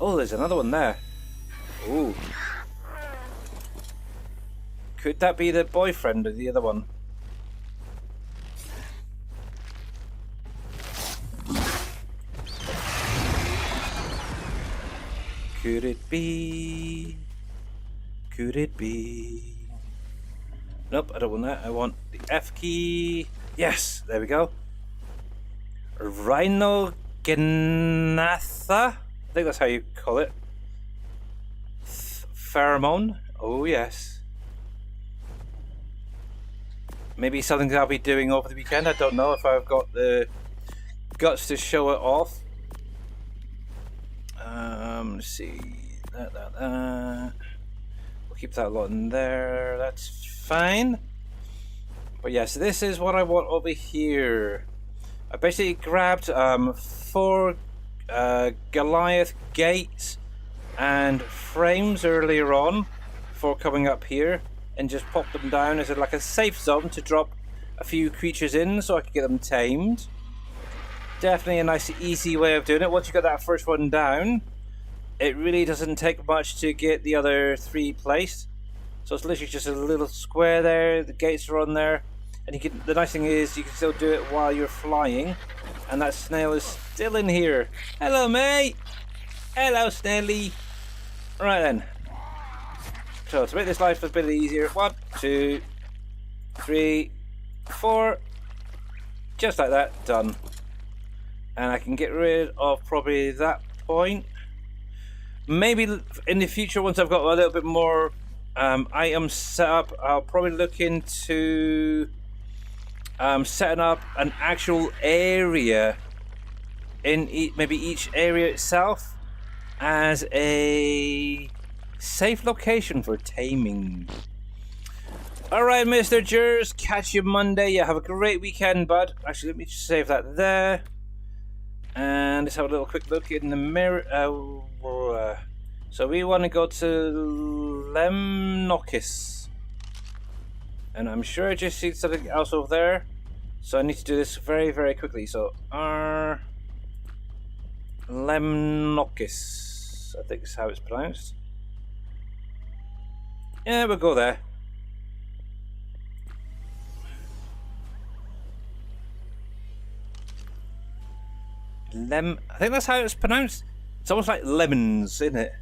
Oh, there's another one there. Ooh. Could that be the boyfriend of the other one? Could it be? Could it be? Nope, I don't want that. I want the F key. Yes, there we go. Rhinogenatha? I think that's how you call it. Pheromone? Oh, yes. Maybe something I'll be doing over the weekend. I don't know if I've got the guts to show it off. Let's see. We'll keep that lot in there. That's fine. But yes, this is what I want over here. I basically grabbed 4 Goliath gates and frames earlier on before coming up here and just popped them down as like a safe zone to drop a few creatures in so I could get them tamed. Definitely a nice easy way of doing it. Once you got that first one down, it really doesn't take much to get the other 3 placed. So it's literally just a little square there, the gates are on there, and you can, the nice thing is you can still do it while you're flying, and that snail is still in here. Hello mate! Hello Snelly! Right then. So to make this life a bit easier, 1, 2, 3, 4, just like that, done. And I can get rid of probably that point. Maybe in the future, once I've got a little bit more items set up, I'll probably look into setting up an actual area in maybe each area itself as a safe location for taming. Alright, Mr. Jers, catch you Monday. Yeah, have a great weekend, bud. Actually, let me just save that there. And let's have a little quick look in the mirror. So we want to go to Lemnokis. And I'm sure I just see something else over there. So I need to do this very, very quickly. So Lemnokis, I think is how it's pronounced. Yeah, we'll go there. I think that's how it's pronounced. It's almost like lemons, isn't it?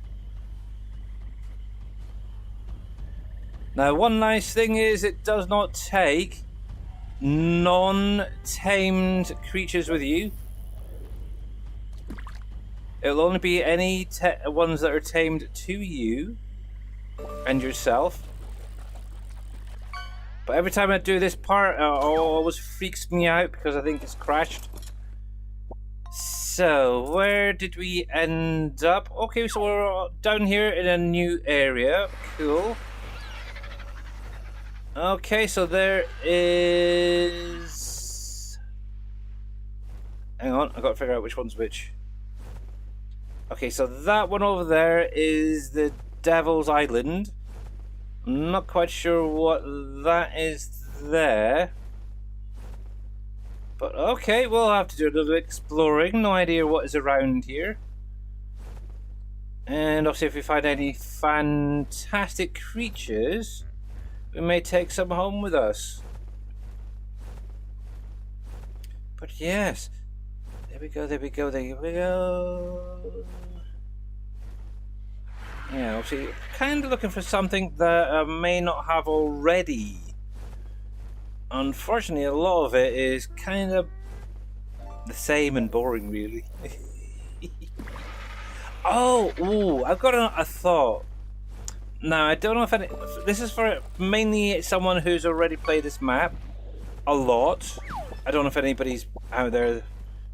Now, one nice thing is it does not take non-tamed creatures with you. It'll only be any ones that are tamed to you and yourself. But every time I do this part, it always freaks me out because I think it's crashed. So, where did we end up? Okay, so we're down here in a new area. Cool. Okay, so there is... Hang on, I've got to figure out which one's which. Okay, so that one over there is the Devil's Island. I'm not quite sure what that is there. But okay, we'll have to do a little exploring. No idea what is around here. And obviously if we find any fantastic creatures, we may take some home with us. But yes, there we go, there we go, there we go. Yeah, obviously, kind of looking for something that I may not have already. Unfortunately, a lot of it is kind of the same and boring, really. Oh, ooh, I've got a thought. Now, I don't know if this is for mainly someone who's already played this map a lot. I don't know if anybody's out there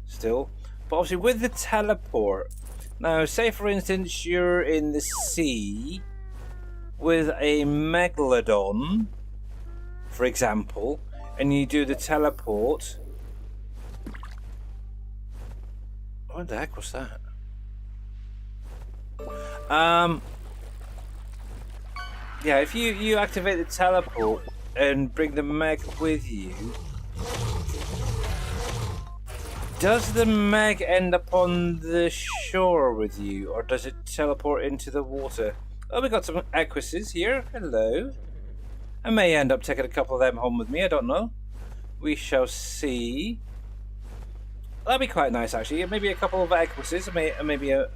still. But obviously, with the teleport. Now, say for instance, you're in the sea with a megalodon, for example, and you do the teleport. What the heck was that? Yeah, if you activate the teleport and bring the meg with you, does the meg end up on the shore with you, or does it teleport into the water? Oh, we got some equises here. Hello. I may end up taking a couple of them home with me, I don't know. We shall see. That'd be quite nice, actually. Maybe a couple of equises, maybe a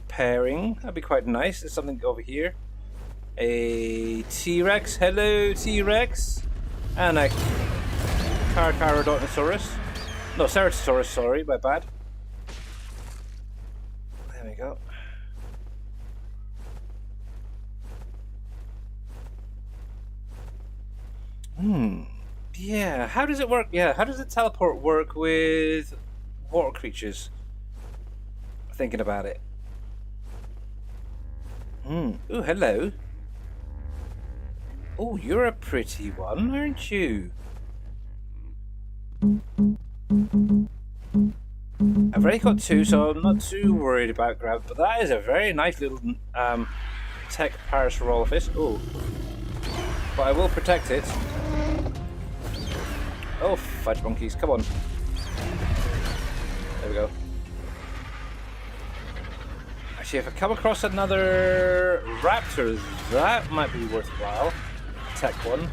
pairing. That'd be quite nice. There's something over here. A T-Rex. Hello, T-Rex. And a Carcharodontosaurus. No, Ceratosaurus, sorry, my bad. There we go. Yeah, how does it work? Yeah, how does the teleport work with water creatures? Thinking about it. Ooh, hello. Oh, you're a pretty one, aren't you? I've already got two, so I'm not too worried about grab. But that is a very nice little tech Parasaurolophus. Oh, but I will protect it. Oh, fudge monkeys, come on. There we go. Actually, if I come across another raptor, that might be worthwhile. Tech one.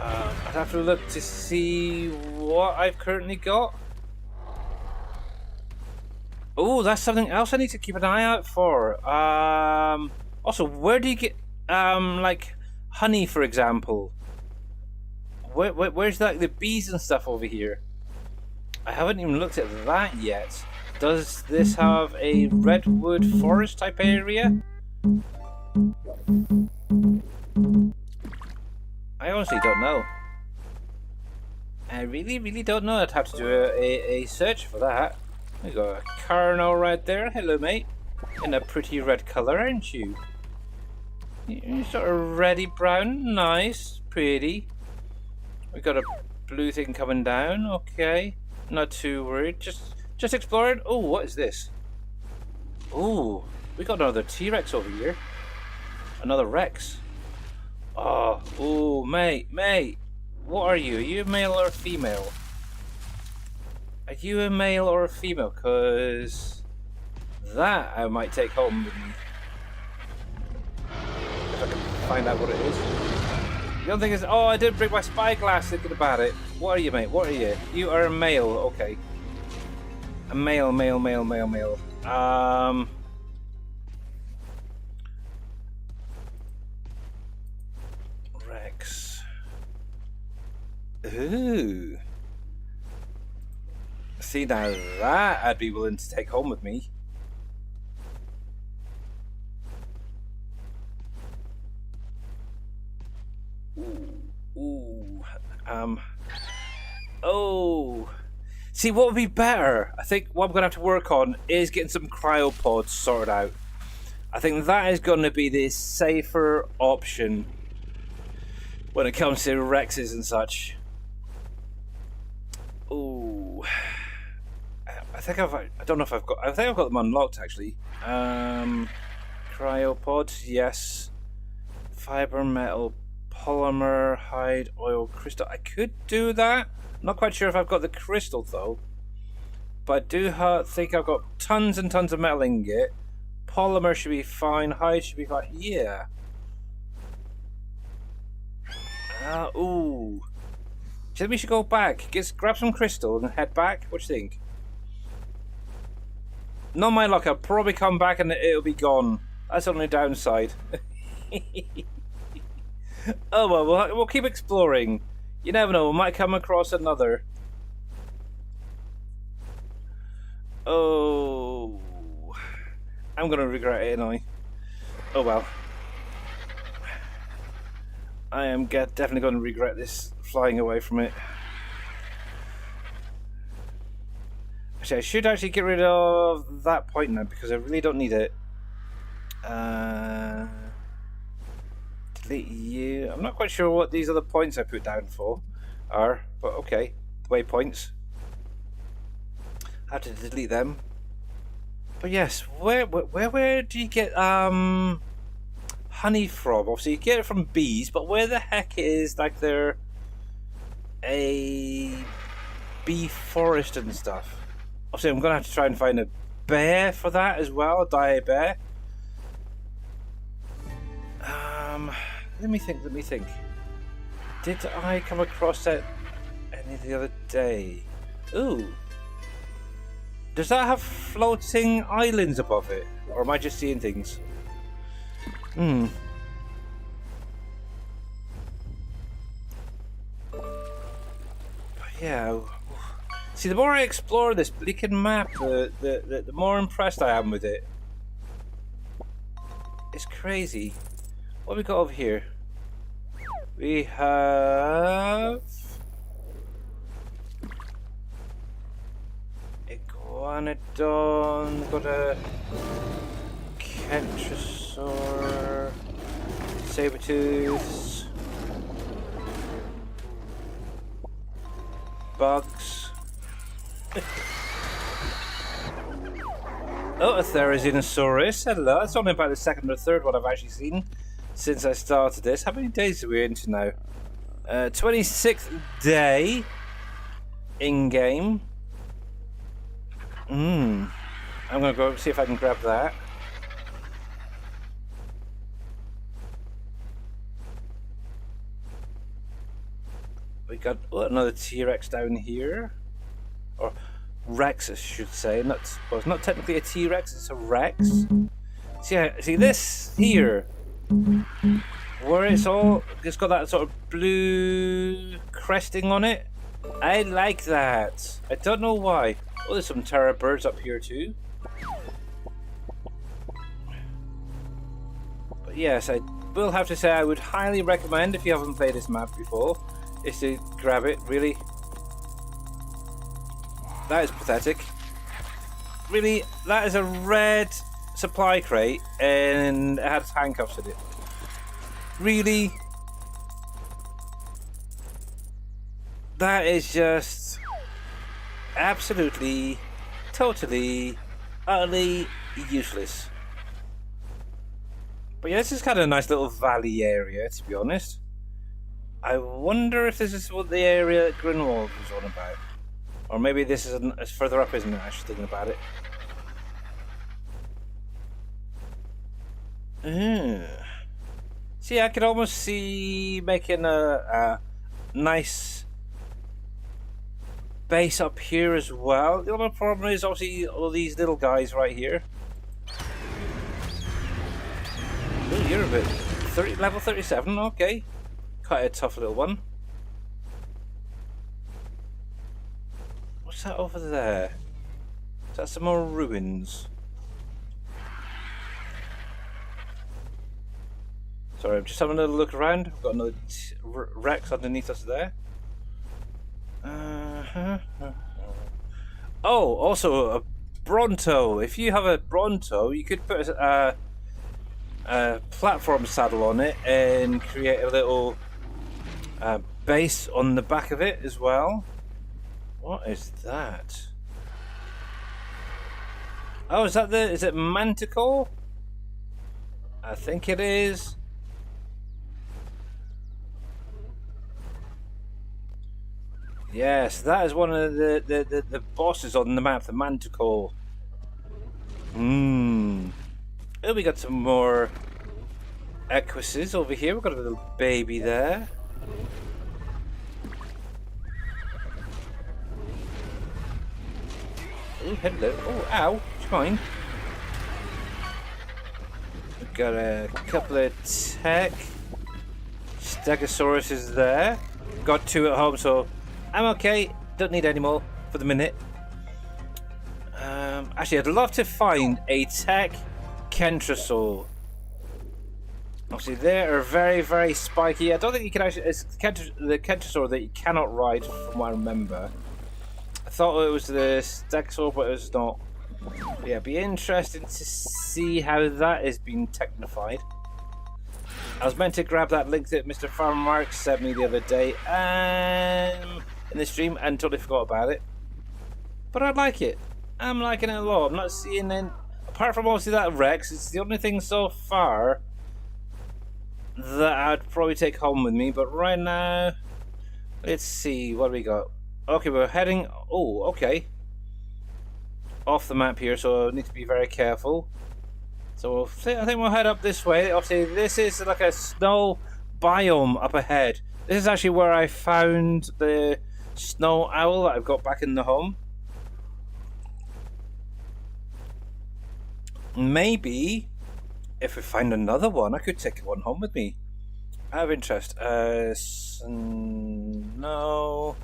I'd have to look to see what I've currently got. Oh, that's something else I need to keep an eye out for. Also, where do you get, like, honey, for example? Where's like the bees and stuff over here? I haven't even looked at that yet. Does this have a redwood forest type area? I honestly don't know. I really don't know. I'd have to do a search for that. We got a Carno right there. Hello, mate. In a pretty red colour, aren't you? You're sort of reddy brown. Nice. Pretty. We got a blue thing coming down. Okay. Not too worried. Just exploring. Oh, what is this? Oh, we got another T-Rex over here. Another Rex. Oh, mate. What are you? Are you a male or a female? Are you a male or a female? Because that I might take home with me. If I can find out what it is. The other thing is, oh, I didn't bring my spyglass thinking about it. What are you, mate? What are you? You are a male. Okay. A male. Rex. Ooh. See, now that I'd be willing to take home with me. Ooh. Oh. See, what would be better? I think what I'm going to have to work on is getting some cryopods sorted out. I think that is going to be the safer option when it comes to Rexes and such. Ooh. I think I don't know if I've got, I think I've got them unlocked actually. Cryopods, yes. Fiber, metal, polymer, hide, oil, crystal. I could do that. I'm not quite sure if I've got the crystal though. But I do think I've got tons and tons of metal ingot. Polymer should be fine. Hide should be fine. Yeah. Ooh. Do you think we should go back? Grab some crystal and head back? What do you think? Not my luck, I'll probably come back and it'll be gone. That's the only downside. Oh well, we'll keep exploring. You never know, we might come across another. Oh, I'm gonna regret it, ain't I? Oh well. I am definitely going to regret this flying away from it. Actually, I should actually get rid of that point now because I really don't need it. Delete you. I'm not quite sure what these other points I put down for are, but okay. Waypoints. I have to delete them. But yes, where do you get honey from? Obviously, you get it from bees, but where the heck is like there a bee forest and stuff? Obviously, I'm gonna have to try and find a bear for that as well. Dye a bear. Let me think. Did I come across that any the other day? Ooh. Does that have floating islands above it? Or am I just seeing things? But yeah. See, the more I explore this bleaken map, the more impressed I am with it. It's crazy. What have we got over here? We have Iguanodon, we've got a Kentrosaur, Sabertooths, bugs. Oh, a Therizinosaurus. Hello. That's only about the second or third one I've actually seen since I started this. How many days are we into now? 26th day in game. I'm gonna go see if I can grab that. We got another T-Rex down here, or Rex, I should say. Well, it's not technically a T-Rex; it's a Rex. See this here, where it's got that sort of blue cresting on it. I like that. I don't know why. Oh, there's some terror birds up here too. But yes, I will have to say I would highly recommend, if you haven't played this map before, is to grab it. Really, that is pathetic. Really, that is a red supply crate and it has handcuffs in it. Really, that is just absolutely, totally, utterly useless. But yeah, this is kind of a nice little valley area, to be honest. I wonder if this is what the area that Grinwald was on about. Or maybe this is further up, isn't it? I was thinking about it. See, I could almost see making a nice base up here as well. The other problem is obviously all these little guys right here. Ooh, you're a bit level 37, okay. Quite a tough little one. What's that over there? Is that some more ruins? Sorry, I'm just having a little look around. We've got another Rex underneath us there. Oh, also a Bronto. If you have a Bronto, you could put a platform saddle on it and create a little base on the back of it as well. What is that? Oh, is it Manticore? I think it is. Yes, that is one of the bosses on the map, the Manticore. Oh, we got some more Equises over here. We've got a little baby there. Oh, hello. Oh, ow. fine. We've got a couple of tech. Stegosaurus is there. Got 2 at home, so I'm okay. Don't need any more for the minute. Actually, I'd love to find a tech Kentrosaur. Obviously, they are very, very spiky. I don't think you can actually... It's the Kentrosaur that you cannot ride, from what I remember. I thought it was the Stegosaur, but it was not. But yeah, it'd be interesting to see how that is being technified. I was meant to grab that link that Mr. Farmer Mark sent me the other day in the stream and totally forgot about it. But I like it. I'm liking it a lot. I'm not seeing any... Apart from obviously that Rex, it's the only thing so far that I'd probably take home with me. But right now, let's see what we got. Okay, we're heading... Oh, okay. Off the map here, so I need to be very careful. So I think we'll head up this way. Obviously, this is like a snow biome up ahead. This is actually where I found the snow owl that I've got back in the home. Maybe if we find another one, I could take one home with me. I have interest. No.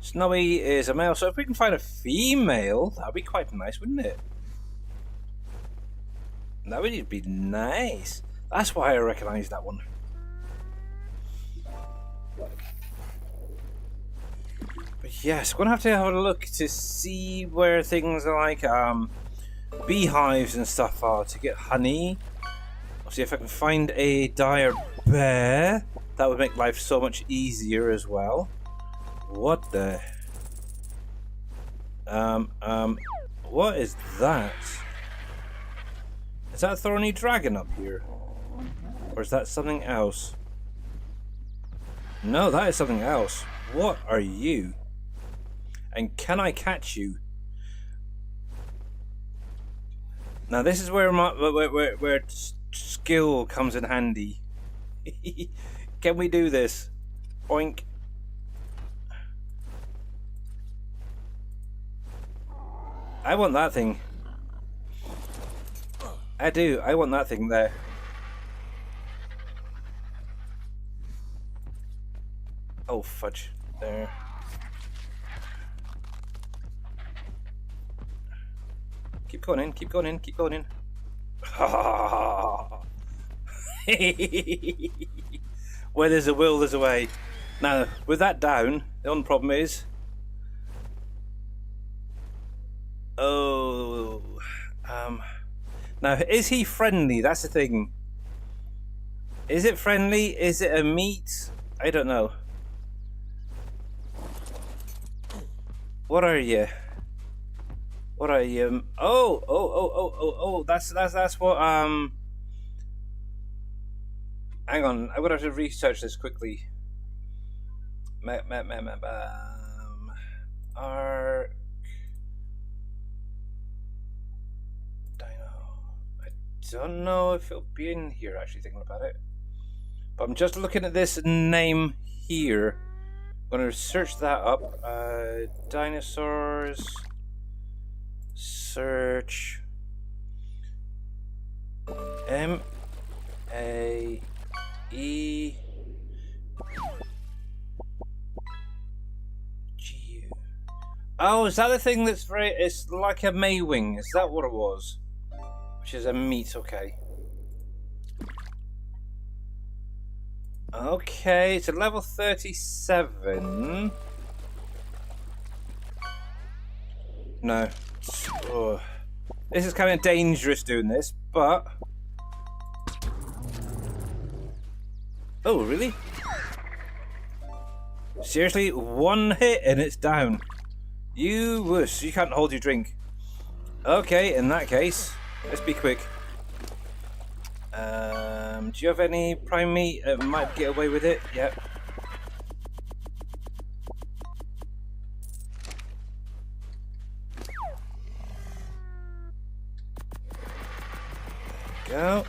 Snowy is a male, so if we can find a female, that'd be quite nice, wouldn't it? That would be nice. That's why I recognise that one. But yes, we're gonna have to have a look to see where things like beehives and stuff are to get honey. Obviously, if I can find a dire bear, that would make life so much easier as well. What the? What is that? Is that a thorny dragon up here? Or is that something else? No, that is something else. What are you? And can I catch you? Now this is where where skill comes in handy. Can we do this? Oink. I want that thing. I do. I want that thing there. Oh, fudge. There. Keep going in, keep going in, keep going in. Where there's a will, there's a way. Now, with that down, the only problem is... Oh... Now, is he friendly? That's the thing. Is it friendly? Is it a meat? I don't know. What are you? What are you? Oh! That's what. Hang on, I'm gonna have to research this quickly. Arc. Don't know if it'll be in here, actually, thinking about it. But I'm just looking at this name here. I'm going to search that up. Dinosaurs. Search. M-A-E-G-U. Oh, is that the thing that's very... It's like a Maywing. Is that what it was? Which is a meat, okay. Okay, it's a level 37. No. Oh. This is kind of dangerous doing this, but... Oh, really? Seriously? One hit and it's down. You wuss, you can't hold your drink. Okay, in that case... Let's be quick. Do you have any prime meat that might get away with it? Yep. There we go.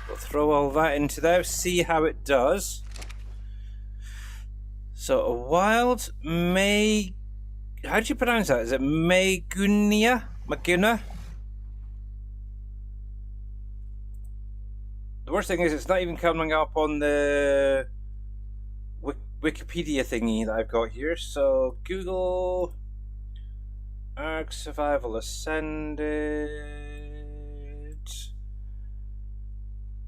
We'll throw all that into there, see how it does. So a wild may... How do you pronounce that? Is it Magunia? Maguna? The worst thing is it's not even coming up on the Wikipedia thingy that I've got here. So Google Ark Survival Ascended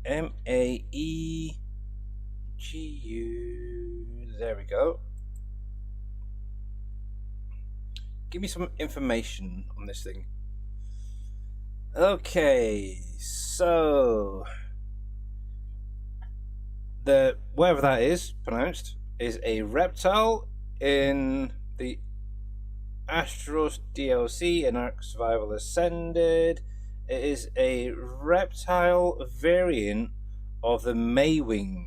Maegu. There we go. Give me some information on this thing. Okay, so the whatever that is pronounced is a reptile in the Astraeos DLC and Ark Survival Ascended. It is a reptile variant of the Maywing.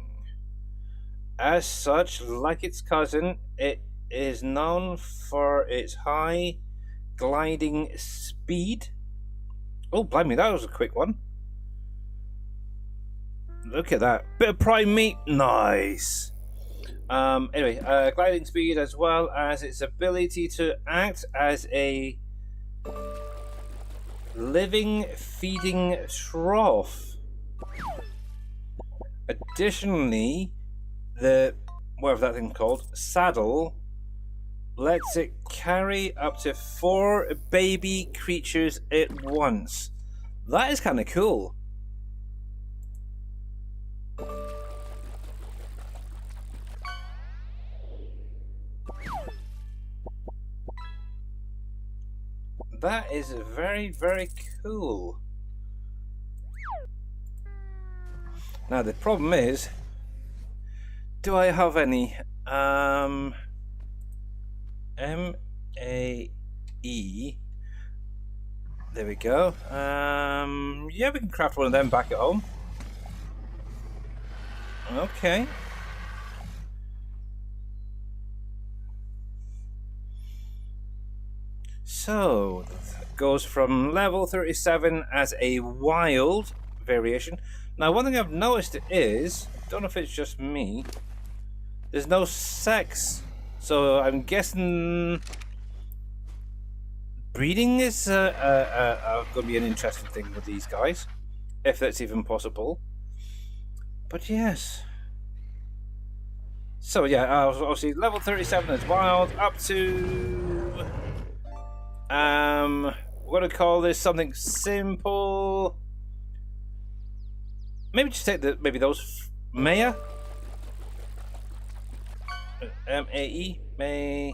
As such, like its cousin, it is known for its high gliding speed. Oh, blimey, that was a quick one. Look at that. Bit of prime meat. Nice. Anyway, gliding speed as well as its ability to act as a living feeding trough. Additionally, the whatever that thing's called, saddle, lets it carry up to 4 baby creatures at once. That is kind of cool. That is very, very cool. Now the problem is, do I have any M-A-E? There we go. Yeah, we can craft one of them back at home. Okay. So, it goes from level 37 as a wild variation. Now, one thing I've noticed is, don't know if it's just me, there's no sex. So, I'm guessing breeding is going to be an interesting thing with these guys, if that's even possible. But yes. So, yeah, obviously, level 37 is wild, up to... we're going to call this something simple. Maybe just take maybe those Maya. M-A-E. May.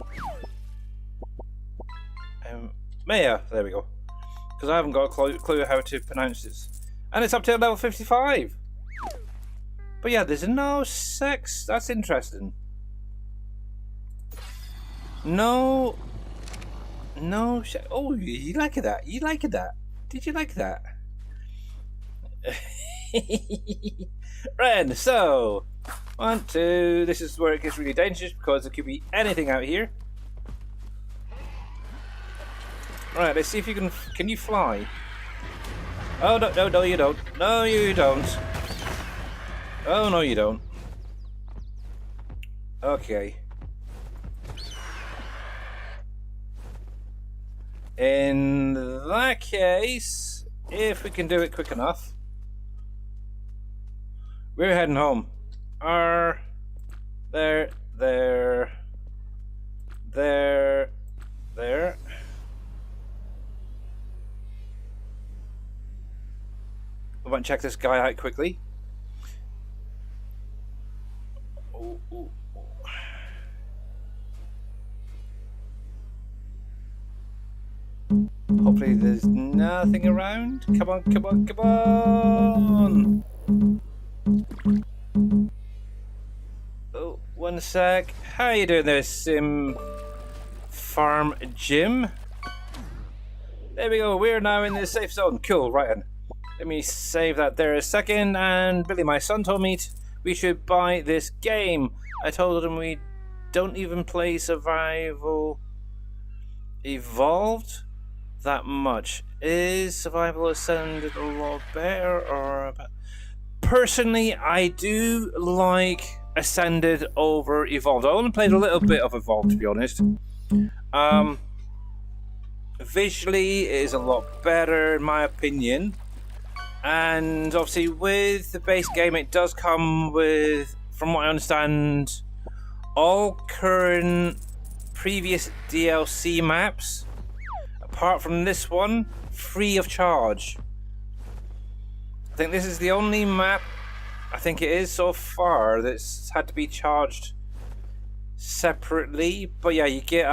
Maya. There we go. Because I haven't got a clue how to pronounce this. And it's up to level 55. But yeah, there's no sex. That's interesting. No. No. Oh, you like that? You like that? Did you like that? Right, so 1, 2. This is where it gets really dangerous because there could be anything out here. Right, let's see if you can. Can you fly? Oh no, no, no, you don't. No, you don't. Oh no, you don't. Okay. In that case, if we can do it quick enough, we're heading home. There. I want to check this guy out quickly. Ooh. Hopefully there's nothing around. Come on, come on, come on! Oh, one sec. How you doing there, Sim Farm Jim? There we go, we're now in the safe zone. Cool, right then. Let me save that there a second. And Billy, my son, told me we should buy this game. I told him we don't even play Survival Evolved that much. Is Survival Ascended a lot better or... Personally, I do like Ascended over Evolved. I only played a little bit of Evolved, to be honest. Visually, it is a lot better in my opinion. And obviously with the base game, it does come with, from what I understand, all current previous DLC maps, apart from this one, free of charge. I think this is the only map, I think it is so far, that's had to be charged separately. But yeah, you get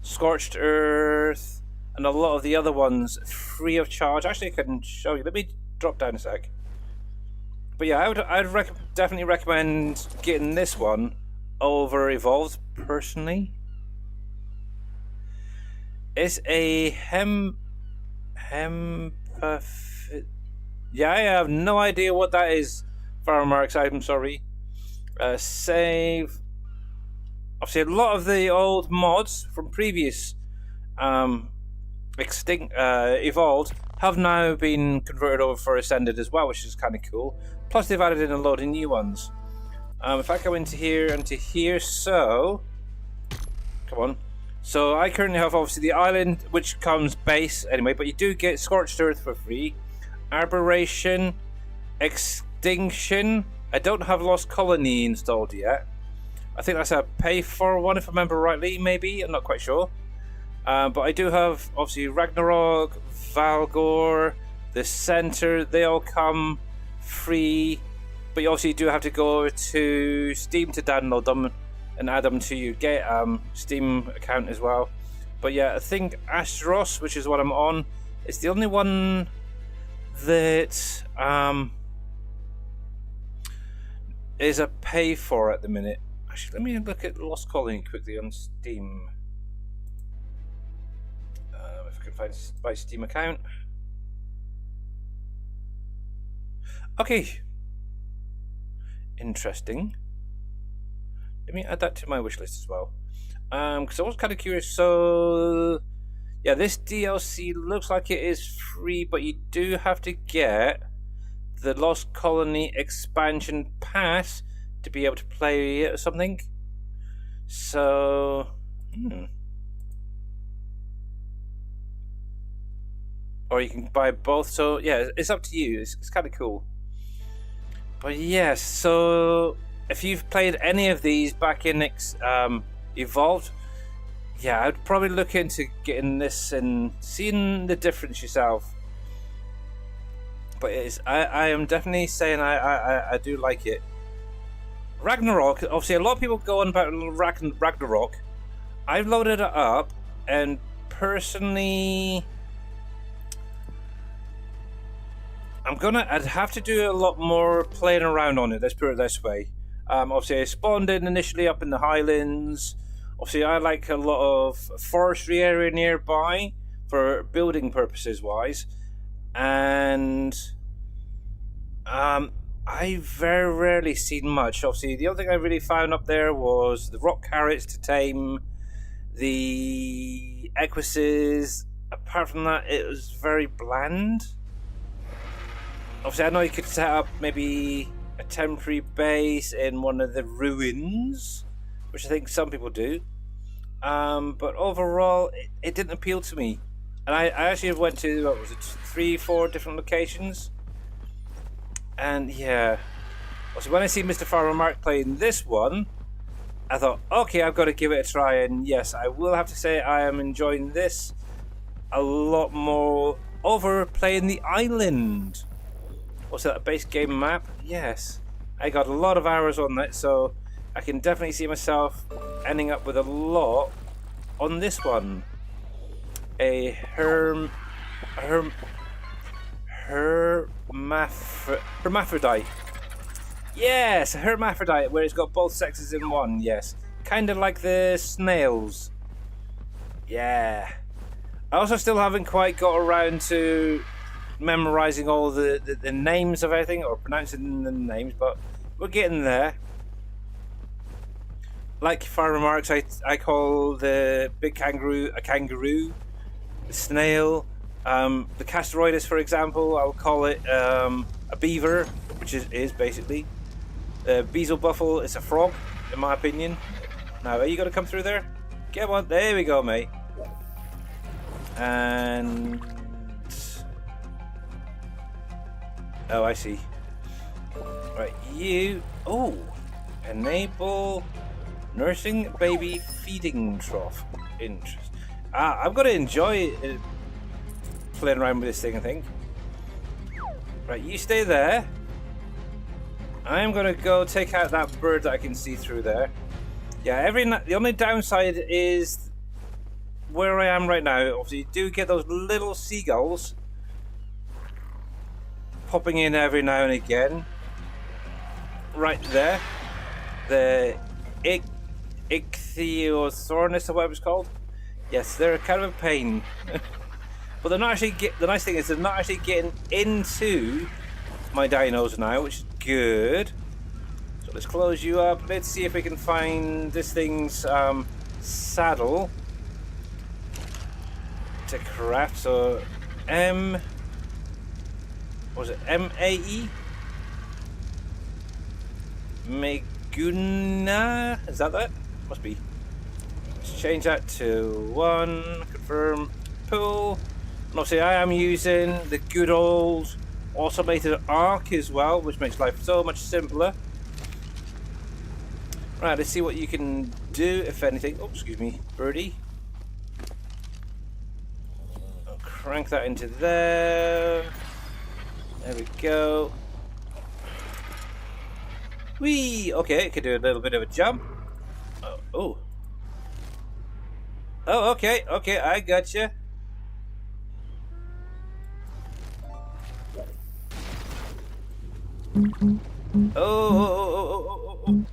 Scorched Earth and a lot of the other ones free of charge. Actually, I can show you. Let me drop down a sec. But yeah, I'd definitely recommend getting this one over Evolved personally. It's a yeah, I have no idea what that is. Firemarks, I'm sorry. Save. Obviously, a lot of the old mods from previous Evolved have now been converted over for Ascended as well, which is kind of cool. Plus, they've added in a load of new ones. If I go into here, so come on. So I currently have obviously the island, which comes base anyway, but you do get Scorched Earth for free. Aberration, Extinction. I don't have Lost Colony installed yet. I think that's a pay for one, if I remember rightly, maybe. I'm not quite sure. But I do have obviously Ragnarok, Valgor, the Center. They all come free, but you obviously do have to go to Steam to download them and add them to your Steam account as well. But yeah, I think Astraeos, which is what I'm on, is the only one that is a pay for at the minute. Actually, let me look at Lost Colony quickly on Steam. If I can find my Steam account. Okay. Interesting. Let me add that to my wish list as well. Because I was kind of curious. So, yeah, this DLC looks like it is free, but you do have to get the Lost Colony expansion pass to be able to play it or something. So, or you can buy both. So yeah, it's up to you. It's kind of cool. But yes, so if you've played any of these back in Evolved, yeah, I'd probably look into getting this and seeing the difference yourself. But it is, I am definitely saying I do like it. Ragnarok, obviously a lot of people go on about Ragnarok. I've loaded it up, and personally, I'd have to do a lot more playing around on it, let's put it this way. Obviously I spawned in initially up in the Highlands. Obviously I like a lot of forestry area nearby for building purposes wise. And I very rarely seen much. Obviously, the only thing I really found up there was the rock carrots to tame, the equises. Apart from that, it was very bland. Obviously, I know you could set up maybe a temporary base in one of the ruins, which I think some people do. But overall, it didn't appeal to me. And I actually went to, what was it, 3-4 different locations. And yeah, so when I see Mr. Farmer Mark playing this one, I thought, okay, I've got to give it a try. And yes, I will have to say I am enjoying this a lot more over playing the island. What's that, a base game map? Yes, I got a lot of hours on that, so I can definitely see myself ending up with a lot on this one. A hermaphrodite. Yes, a hermaphrodite where it's got both sexes in one. Yes, kind of like the snails. Yeah. I also still haven't quite got around to memorizing all the names of everything or pronouncing the names, but we're getting there. Like Fire Remarks, I call the big kangaroo a kangaroo, the snail, the Casteroidus, for example, I'll call it a beaver, which is basically. Beezle Buffle is a frog, in my opinion. Now, are you going to come through there? Get one. There we go, mate. And oh, I see. Right, you. Oh, enable nursing baby feeding trough. Interest. I'm gonna enjoy playing around with this thing, I think. Right, you stay there. I'm gonna go take out that bird that I can see through there. Yeah, the only downside is where I am right now. Obviously, you do get those little seagulls popping in every now and again. Right there, the Ichthyosaurus or whatever it's called. Yes, they're kind of a pain, but they're not actually. The nice thing is they're not actually getting into my dinos now, which is good. So let's close you up. Let's see if we can find this thing's saddle to craft. So what was it? MAE? Meguna? Is that? Must be. Let's change that to 1. Confirm. Pull. And obviously I am using the good old automated arc as well, which makes life so much simpler. Right, let's see what you can do, if anything. Oh, excuse me, birdie. I'll crank that into there. There we go. Whee! Okay, it could do a little bit of a jump. Oh. Oh, okay, I gotcha. Oh.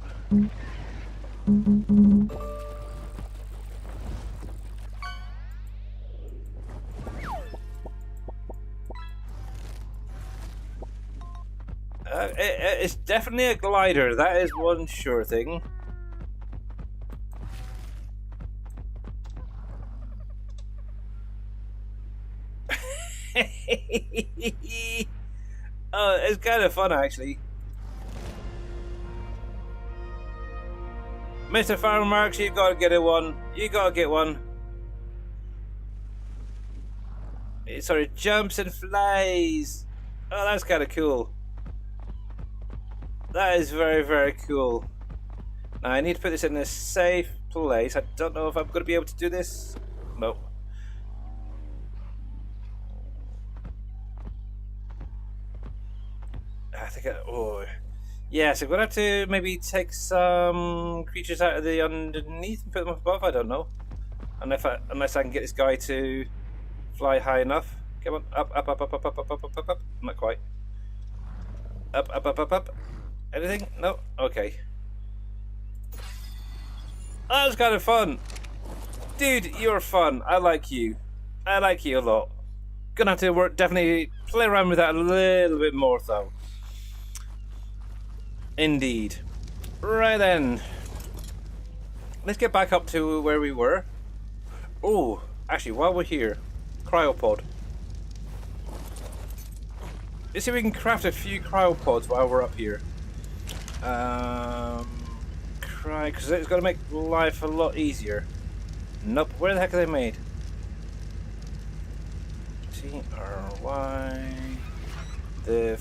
It's definitely a glider, that is one sure thing. Oh, it's kind of fun actually. Mr. Farmer Marks, you gotta get one. You gotta get one. It sort of jumps and flies. Oh, that's kind of cool. That is very, very cool. Now I need to put this in a safe place. I don't know if I'm going to be able to do this. Nope. I think oh. Yes, I'm going to have to maybe take some creatures out of the underneath and put them up above. I don't know. Unless I can get this guy to fly high enough. Come on. Up. Not quite. Up. Anything? No? Okay. That was kind of fun. Dude, you're fun. I like you. I like you a lot. Gonna have to definitely play around with that a little bit more though. Indeed. Right then. Let's get back up to where we were. Oh, actually, while we're here, cryopod. Let's see if we can craft a few cryopods while we're up here. Because it's going to make life a lot easier. Nope. Where the heck are they made? TRY. The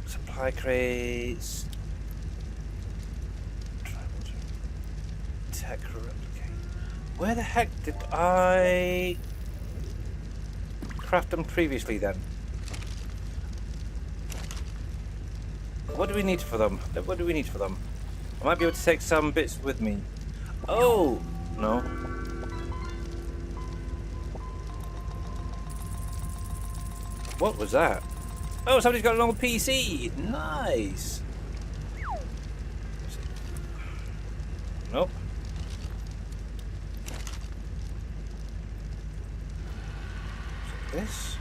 supply crates. Tech replicate. Where the heck did I craft them previously then? What do we need for them? What do we need for them? I might be able to take some bits with me. Oh! No. What was that? Oh, somebody's got an old PC! Nice! Nope. This?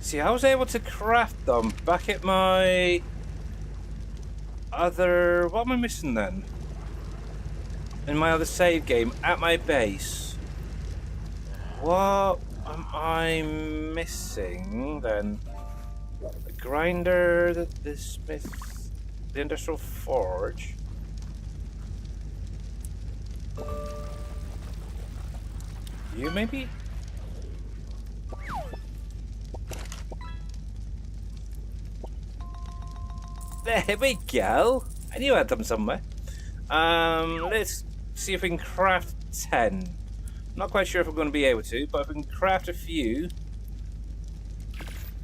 See, I was able to craft them back at my other... What am I missing then? In my other save game, at my base. What am I missing then? The grinder, the smith, the industrial forge. You maybe? There we go. I knew I had them somewhere. Let's see if we can craft 10. Not quite sure if we're going to be able to, but if we can craft a few.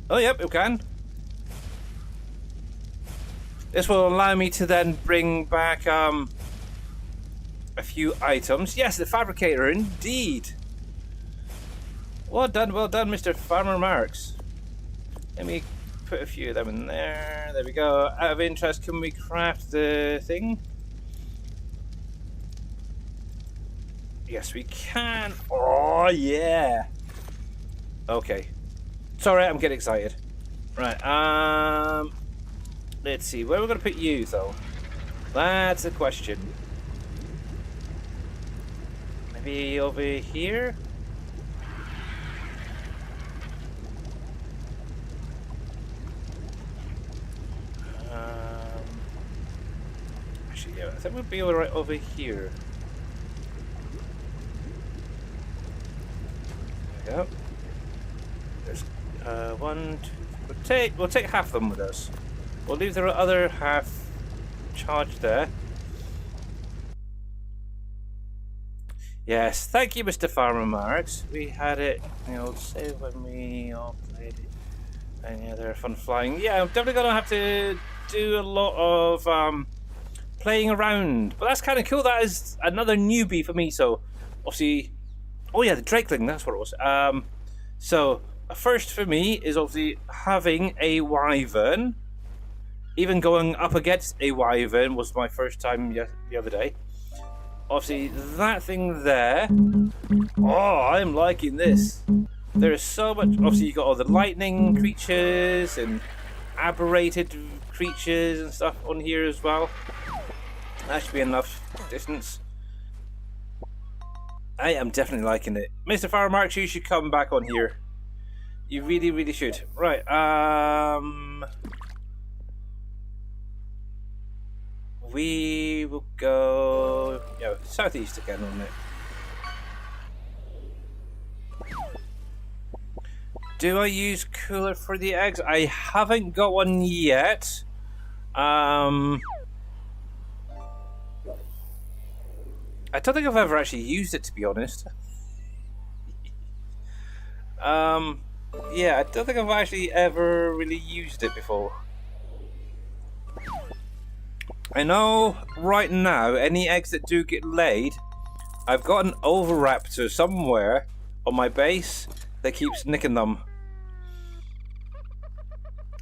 Oh, yep, we can. This will allow me to then bring back a few items. Yes, the fabricator, indeed. Well done, Mr. Farmer Marks. Let me put a few of them in there. There we go. Out of interest, can we craft the thing? Yes, we can. Oh, yeah. Okay. Sorry, I'm getting excited. Right, let's see. Where are we going to put you, though? That's the question. Maybe over here? Actually, yeah, I think we'll be alright over here. There we go. There's one, two. We'll take half of them with us. We'll leave the other half charged there. Yes, thank you, Mr. Farmer Marks. We had it, you know, save when we all played it. And yeah, they're fun flying. Yeah, I'm definitely gonna have to do a lot of playing around. But that's kind of cool. That is another newbie for me. So, obviously, oh yeah, the Drakeling. That's what it was. So a first for me is obviously having a wyvern. Even going up against a wyvern was my first time the other day. Obviously, that thing there. Oh, I'm liking this. There is so much. Obviously, you got all the lightning creatures and aberrated creatures and stuff on here as well. That should be enough distance. I am definitely liking it. Mr. Farmer Marks, you should come back on here. You really, really should. Right, we will go, yeah, southeast again on it. Do I use cooler for the eggs? I haven't got one yet. I don't think I've ever actually used it, to be honest. Yeah, I don't think I've actually ever really used it before. I know right now, any eggs that do get laid, I've got an Oviraptor somewhere on my base that keeps nicking them.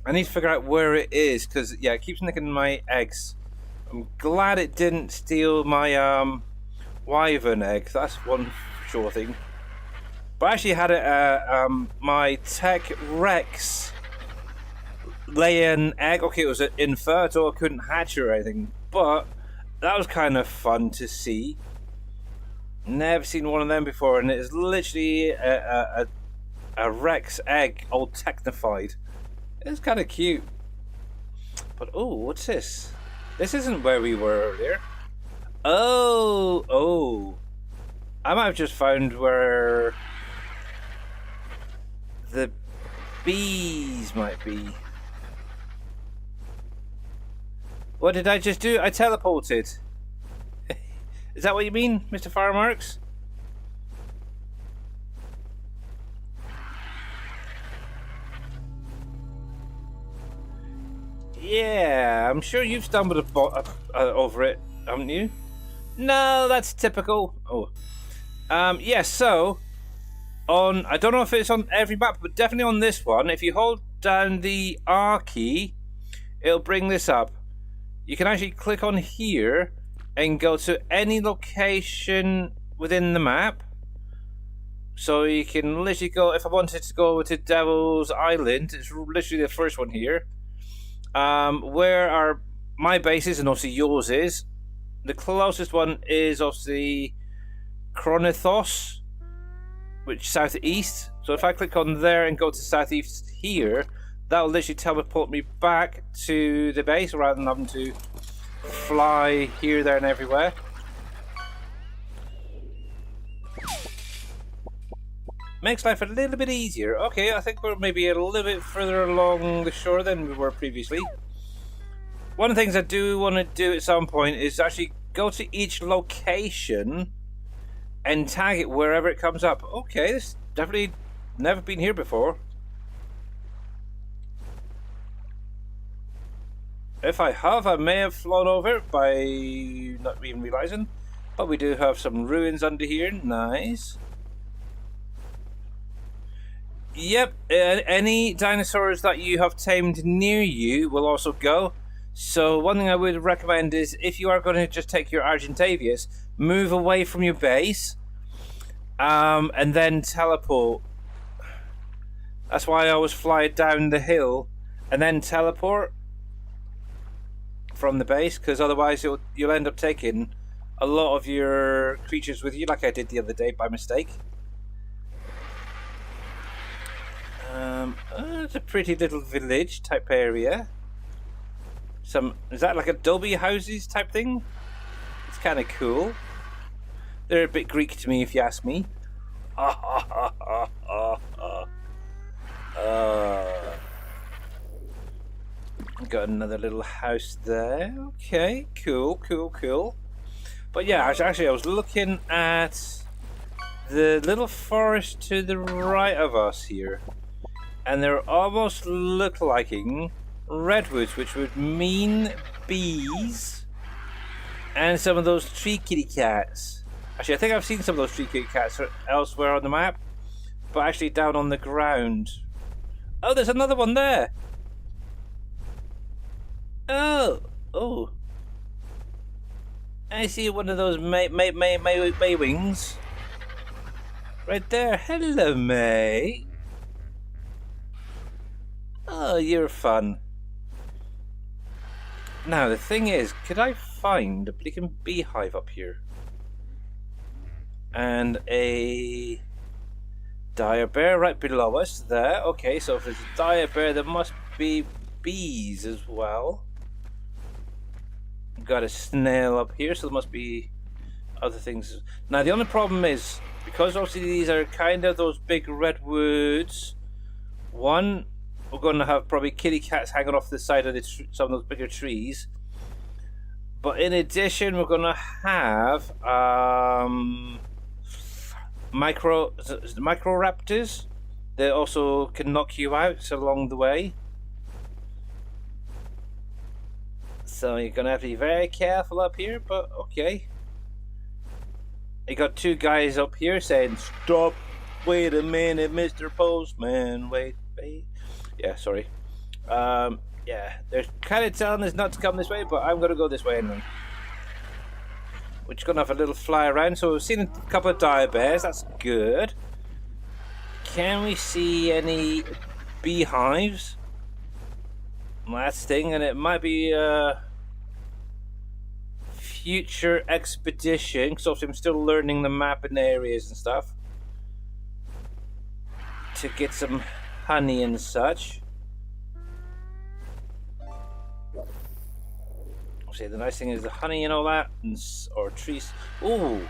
I need to figure out where it is, because, yeah, it keeps nicking my eggs. I'm glad it didn't steal my, wyvern egg. That's one sure thing. But I actually had it at, my Tech Rex lay an egg. Okay, it was infertile, couldn't hatch or anything, but that was kind of fun to see. Never seen one of them before, and it's literally a Rex egg, all technified. It's kind of cute. But oh, what's this? This isn't where we were earlier. Oh, I might have just found where the bees might be. What did I just do? I teleported. Is that what you mean, Mr. Firemarks? Yeah, I'm sure you've stumbled over it, haven't you? No, that's typical. Oh, yeah. So, I don't know if it's on every map, but definitely on this one. If you hold down the R key, it'll bring this up. You can actually click on here and go to any location within the map. So you can literally go. If I wanted to go to Devil's Island, it's literally the first one here. Where are my bases and obviously yours is. The closest one is obviously Chronithos, which southeast. So if I click on there and go to southeast here, that will literally teleport me back to the base rather than having to fly here, there, and everywhere. Makes life a little bit easier. Okay, I think we're maybe a little bit further along the shore than we were previously. One of the things I do want to do at some point is actually go to each location and tag it wherever it comes up. Okay, this definitely never been here before. If I have, I may have flown over it by not even realizing. But we do have some ruins under here. Nice. Yep, any dinosaurs that you have tamed near you will also go. So one thing I would recommend is if you are going to just take your Argentavius, move away from your base, and then teleport. That's why I always fly down the hill and then teleport from the base, because otherwise you'll end up taking a lot of your creatures with you, like I did the other day by mistake. It's a pretty little village type area. Is that like adobe houses type thing? It's kind of cool. They're a bit Greek to me, if you ask me. Got another little house there. Okay, cool. But yeah, actually I was looking at the little forest to the right of us here, and they're almost look like redwoods, which would mean bees and some of those tree kitty cats. Actually, I think I've seen some of those tree kitty cats elsewhere on the map, but actually down on the ground. Oh, there's another one there. Oh. I see one of those May wings. Right there. Hello, May. Oh, you're fun. Now, the thing is, could I find a bleaking beehive up here? And a dire bear right below us there. Okay, so if there's a dire bear, there must be bees as well. Got a snail up here, so there must be other things. Now, the only problem is, because obviously these are kind of those big redwoods, one, we're going to have probably kitty cats hanging off the side of some of those bigger trees. But in addition, we're going to have microraptors that also can knock you out along the way. So you're going to have to be very careful up here, but okay. You got two guys up here saying, "Stop, wait a minute, Mr. Postman, wait. Yeah, sorry. Yeah, they're kind of telling us not to come this way, but I'm going to go this way anyway. We're just going to have a little fly around. So we've seen a couple of dire bears, that's good. Can we see any beehives? Last thing, and it might be a future expedition, because obviously I'm still learning the map and areas and stuff, to get some honey and such. See, the nice thing is the honey and all that, or trees. Ooh,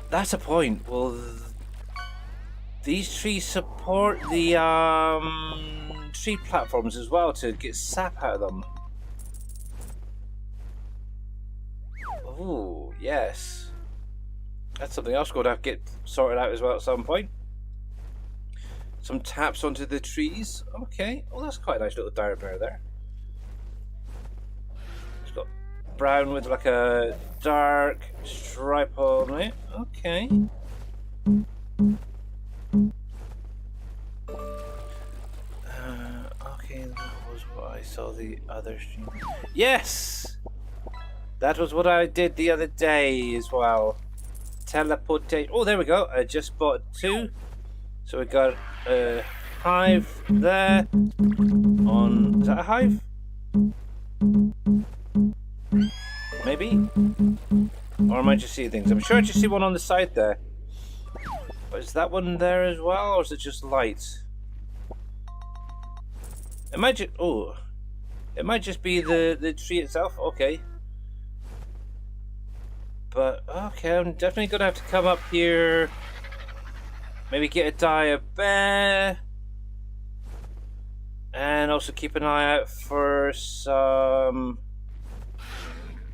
that's a point. Well, these trees support the tree platforms as well to get sap out of them. Oh, yes. That's something else we're going to have to get sorted out as well at some point. Some taps onto the trees. Okay. Oh, that's quite a nice little dire bear there. It's got brown with like a dark stripe on it. Okay. Okay, that was what I saw the other stream. Yes! That was what I did the other day as well. Teleportation. Oh, there we go. I just bought two. So we got a hive there. Is that a hive? Maybe? Or am I just seeing things? I'm sure I just see one on the side there. But is that one there as well, or is it just light? It might just... Oh. It might just be the tree itself. Okay. But okay, I'm definitely gonna have to come up here. Maybe get a dire bear. And also keep an eye out for some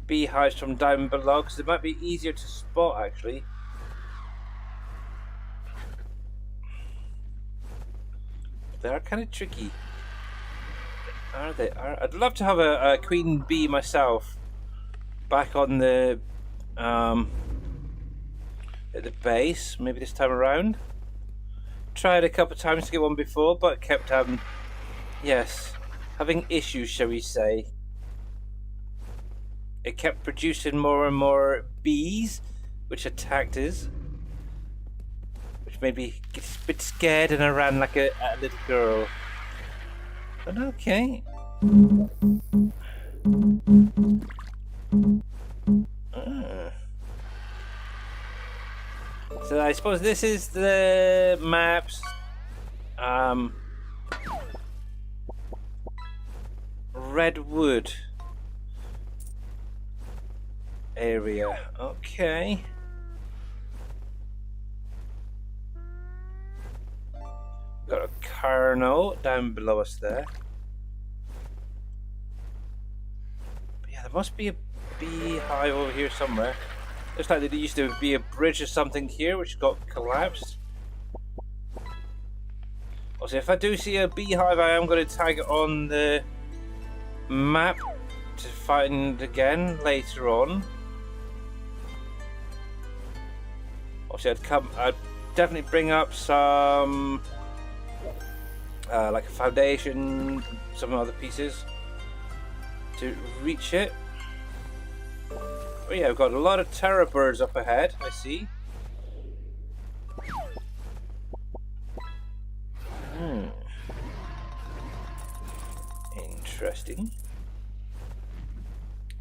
beehives from down below, because it might be easier to spot actually. They are kind of tricky. Are they? I'd love to have a queen bee myself back on the at the base, maybe this time around. Tried a couple of times to get one before, but kept having issues, shall we say. It kept producing more and more bees, which attacked us, which made me get a bit scared, and I ran like a little girl. But okay. So I suppose this is the maps. Redwood area. Okay. Got a Carno down below us there. But yeah, there must be a beehive over here somewhere. Looks like there used to be a bridge or something here which got collapsed. Also, if I do see a beehive, I am going to tag it on the map to find again later on. Obviously, I'd definitely bring up some like a foundation, some other pieces to reach it. Oh yeah, we've got a lot of terror birds up ahead, I see. Interesting.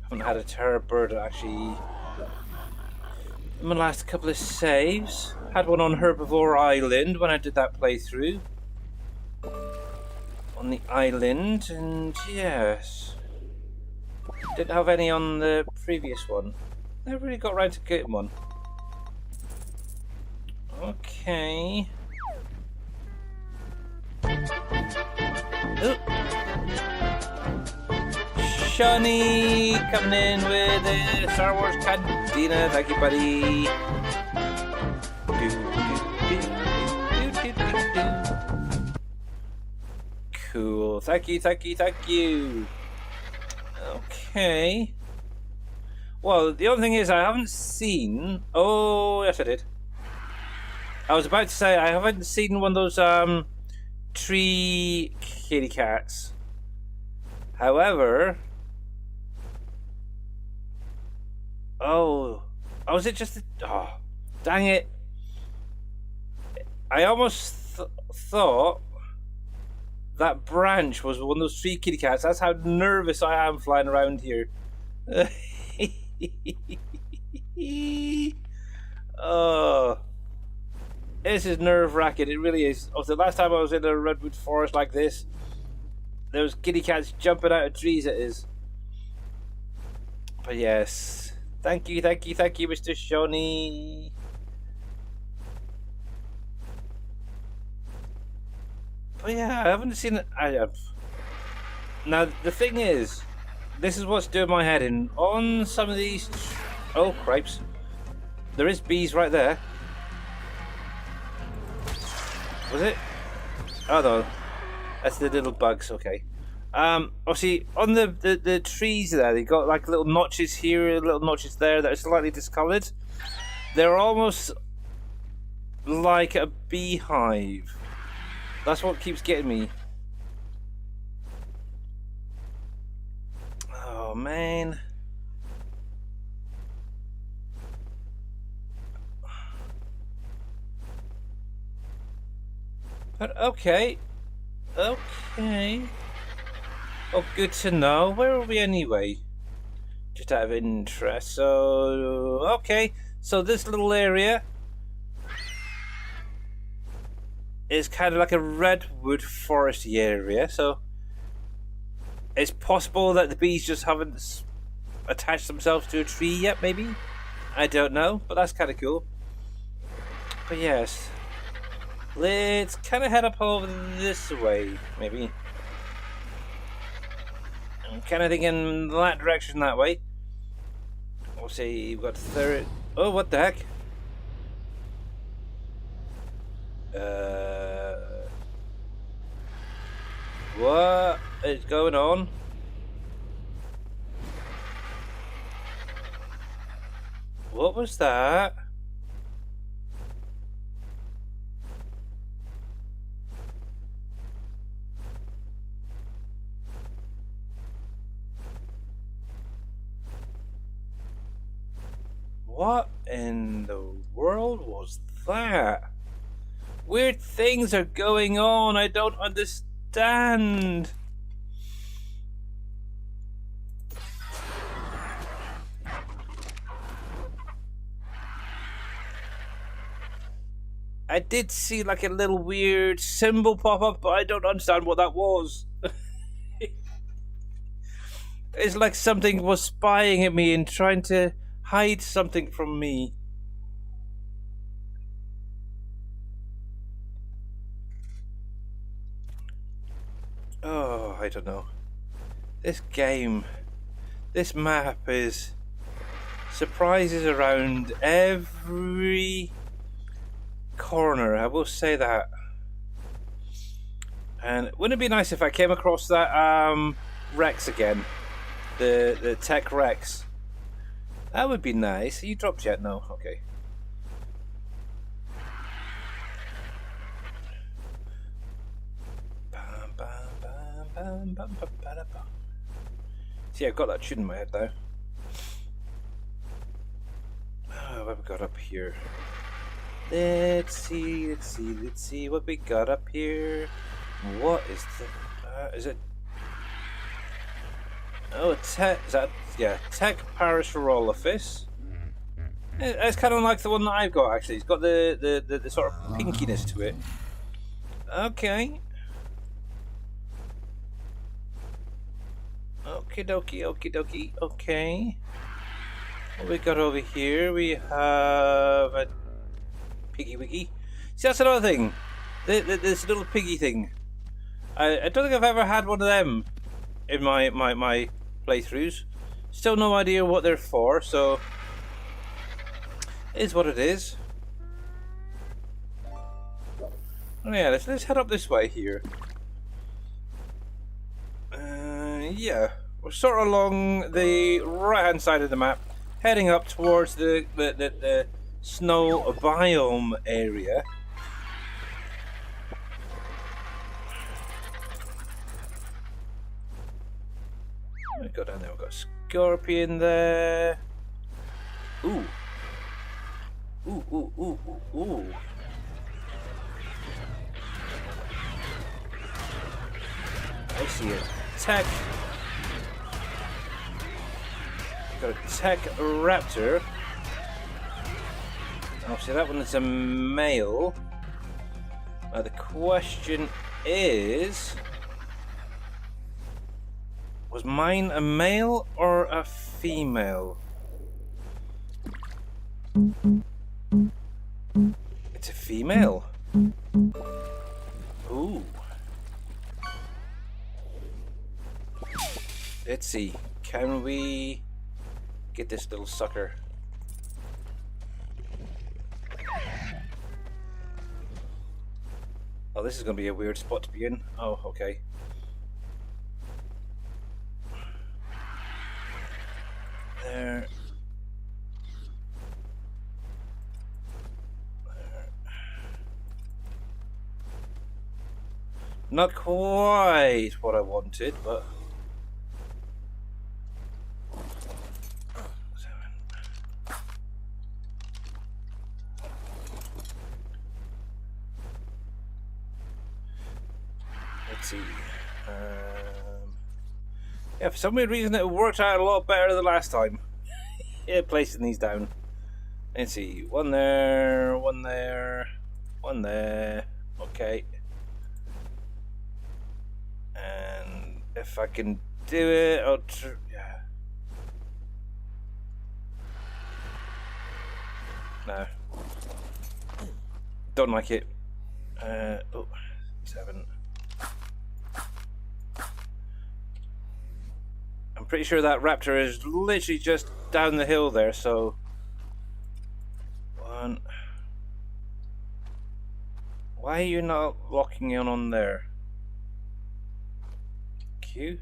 Haven't had a terror bird actually in my last couple of saves. Had one on Herbivore Island when I did that playthrough. On the island, and yes. Didn't have any on the previous one. Never really got around to getting one. Okay. Ooh. Shawnee coming in with the Star Wars Cantina. Thank you, buddy. Cool. Thank you, thank you, thank you. Okay. Well, the only thing is I haven't seen... Oh, yes I did. I was about to say I haven't seen one of those tree kitty cats. However... Oh, was it just... Oh, dang it. I almost thought that branch was one of those tree kitty cats. That's how nervous I am flying around here. Oh, this is nerve-wracking. It really is. Also, the last time I was in a redwood forest like this, there was kitty cats jumping out of trees. It is. But yes, thank you, thank you, thank you, Mr. Shawnee. But yeah, I haven't seen it. I have. Now the thing is, this is what's doing my head in. On some of these... Oh, cripes. There is bees right there. Was it? Oh no. That's the little bugs, okay. Obviously, on the trees there, they got like little notches here, little notches there that are slightly discoloured. They're almost like a beehive. That's what keeps getting me. Oh man. But okay. Okay. Oh, good to know. Where are we anyway? Just out of interest. So, okay. So this little area is kind of like a redwood foresty area. So it's possible that the bees just haven't attached themselves to a tree yet, maybe? I don't know, but that's kind of cool. But yes, let's kind of head up over this way, maybe. I'm kind of thinking that direction, that way. We'll see, we've got third. Oh, what the heck? What is going on? What was that? What in the world was that? Weird things are going on. I don't understand. I did see like a little weird symbol pop up, but I don't understand what that was. It's like something was spying at me and trying to hide something from me. Oh, I don't know. This game, this map is surprises around every corner, I will say that. And wouldn't it be nice if I came across that Rex again? The Tech Rex. That would be nice. Are you dropped yet? No? Okay. See, I've got that tune in my head now. Oh, what have we got up here? Let's see what we got up here. What is the... is it... Oh, Tech... Is that... Yeah, Tech Paris Rolloffice. It's kind of like the one that I've got, actually. It's got the sort of pinkiness to it. Okay. Okie dokie. Okay. What we got over here? We have a piggy wiggy. See, that's another thing. This little piggy thing. I don't think I've ever had one of them in my playthroughs. Still no idea what they're for, so it is what it is. Oh yeah, let's head up this way here. Yeah, we're sort of along the right-hand side of the map, heading up towards the snow biome area. We go down there. We've got a scorpion there. Ooh. Ooh. I see it. Tech. Got a Tech Raptor. Obviously, that one is a male. Now the question is, was mine a male or a female? It's a female. Ooh. Let's see. Can we get this little sucker? Oh, this is going to be a weird spot to be in. Oh, okay. There. Not quite what I wanted, but... Let's see. Yeah, for some weird reason it worked out a lot better than last time. Yeah, placing these down. Let's see. One there, one there, one there. Okay. And if I can do it, I'll yeah. No. Don't like it. Oh, 7. I'm pretty sure that raptor is literally just down the hill there, so... 1. Why are you not locking in on there? Q?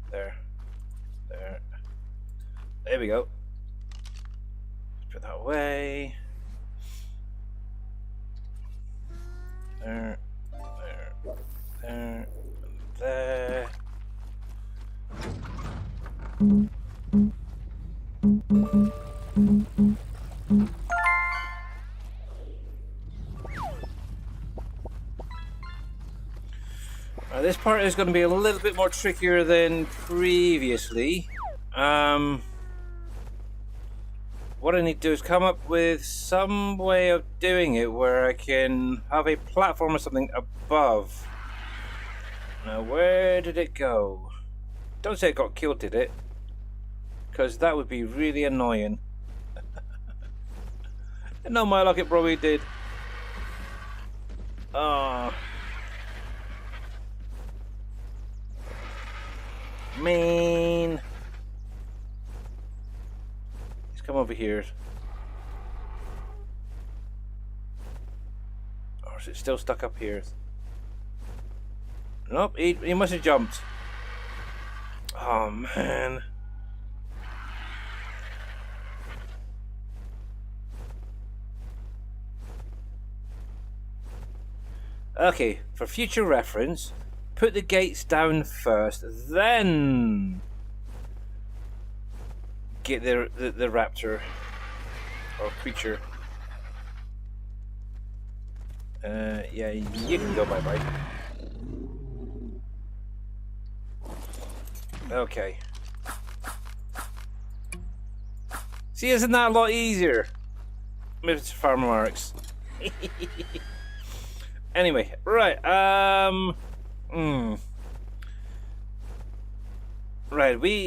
There. There. There we go. Put that away. There. There. There. There. This part is going to be a little bit more trickier than previously. What I need to do is come up with some way of doing it where I can have a platform or something above. Now, where did it go? Don't say it got killed, did it? Because that would be really annoying. No, my luck, it probably did. Oh. Mean. Let's come over here. Or is it still stuck up here? Nope, he must have jumped. Oh man. Okay, for future reference, put the gates down first, then get the raptor or creature. Yeah, you can go bye-bye. Okay. See, isn't that a lot easier? Mr. Farmer Marks. Anyway, right, right,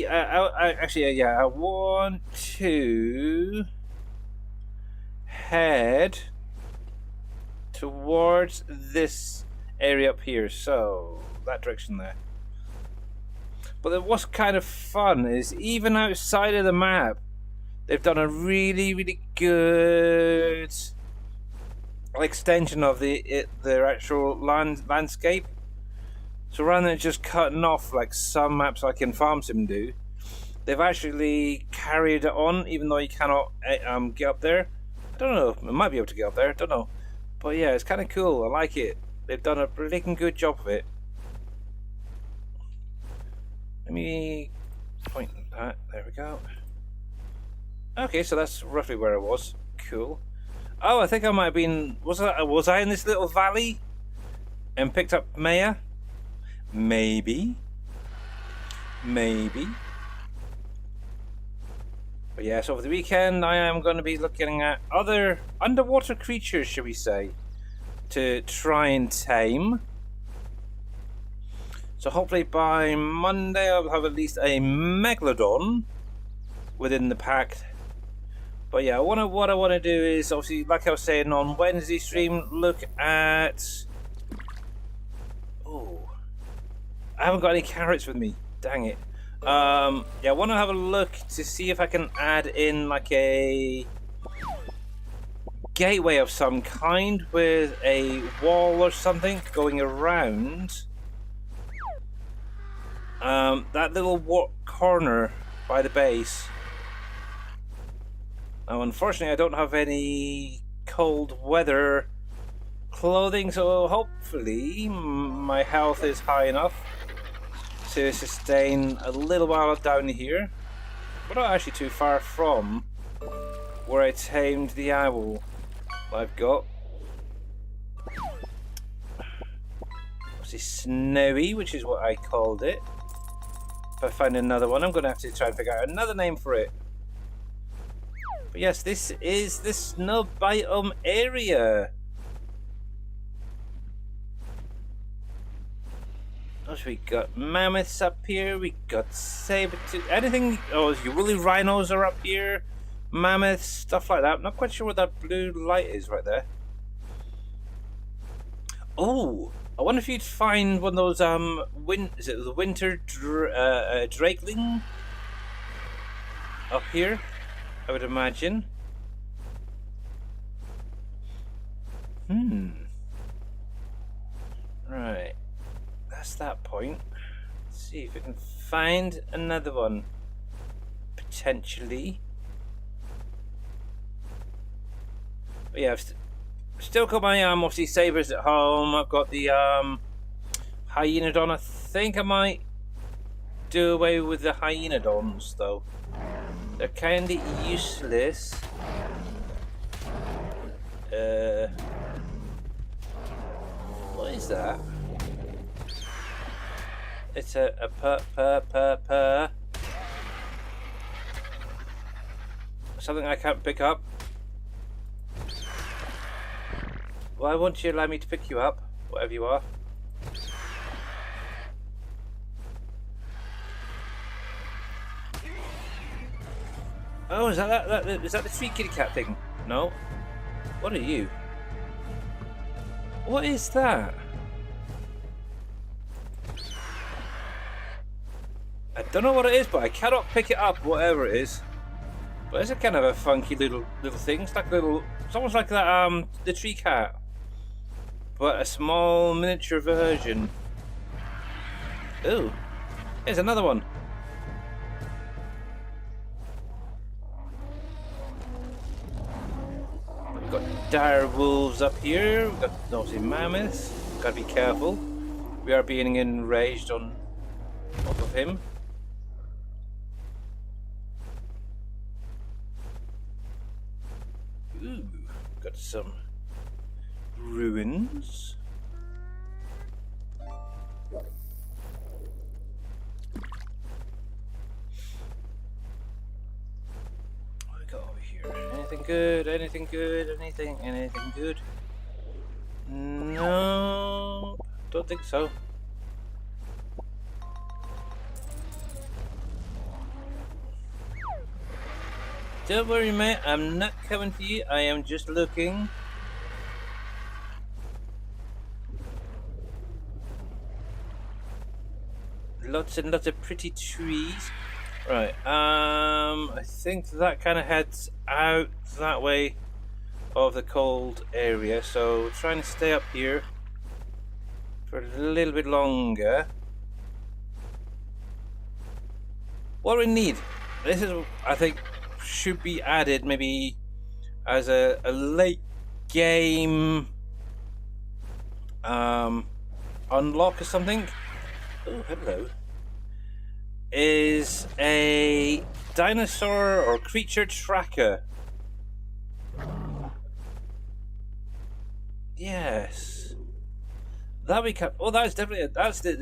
I want to head towards this area up here, so that direction there. But what's kind of fun is even outside of the map, they've done a really, really good extension of their actual landscape. So rather than just cutting off like some maps like in Farm Sim do, they've actually carried it on, even though you cannot get up there. I don't know, I might be able to get up there, I don't know. But yeah, it's kind of cool, I like it. They've done a freaking good job of it. Let me point that, there we go. Okay, so that's roughly where I was. Cool. Oh, I think I might have been... Was I in this little valley? And picked up Maya? Maybe. Maybe. But yes, over the weekend I am going to be looking at other underwater creatures, shall we say, to try and tame. So hopefully by Monday I'll have at least a Megalodon within the pack. But yeah, what I want to do is, obviously, like I was saying on Wednesday stream, look at... Oh, I haven't got any carrots with me. Dang it. Yeah, I want to have a look to see if I can add in like a gateway of some kind with a wall or something going around that little corner by the base. Now, unfortunately, I don't have any cold weather clothing, so hopefully my health is high enough to sustain a little while down here. We're not actually too far from where I tamed the owl I've got. Obviously Snowy, which is what I called it. If I find another one, I'm going to have to try and figure out another name for it. But yes, this is the snow biome area. Oh, so we got mammoths up here, we got saber-tooth, anything, oh, your woolly rhinos are up here. mammoths, stuff like that. I'm not quite sure what that blue light is right there. Oh, I wonder if you'd find one of those is it the winter drakeling up here? I would imagine. Right, that's that point. Let's see if we can find another one potentially. But yeah, I've still got my obviously sabers at home. I've got the hyenodon. I think I might do away with the hyenodons though. They're kinda useless. What is that? It's a purr. Something I can't pick up. Why won't you allow me to pick you up, whatever you are? Oh, is that the sweet kitty cat thing? No. What are you? What is that? I don't know what it is, but I cannot pick it up, whatever it is. But it's a kind of a funky little thing. It's like a little. It's almost like that the tree cat, but a small miniature version. Ooh, here's another one. We've got dire wolves up here. We've got obviously mammoths. Gotta be careful. We are being enraged on top of him. Ooh, got some ruins. What we got over here? Anything good? Anything good? Anything good? No, don't think so. Don't worry, mate. I'm not coming for you. I am just looking. Lots and lots of pretty trees. Right. I think that kind of heads out that way of the cold area. So trying to stay up here for a little bit longer. What we need. This is, I think, should be added maybe as a late game unlock or something. Oh, hello. Is a dinosaur or creature tracker. Yes. That we can. Oh, that's definitely. That's the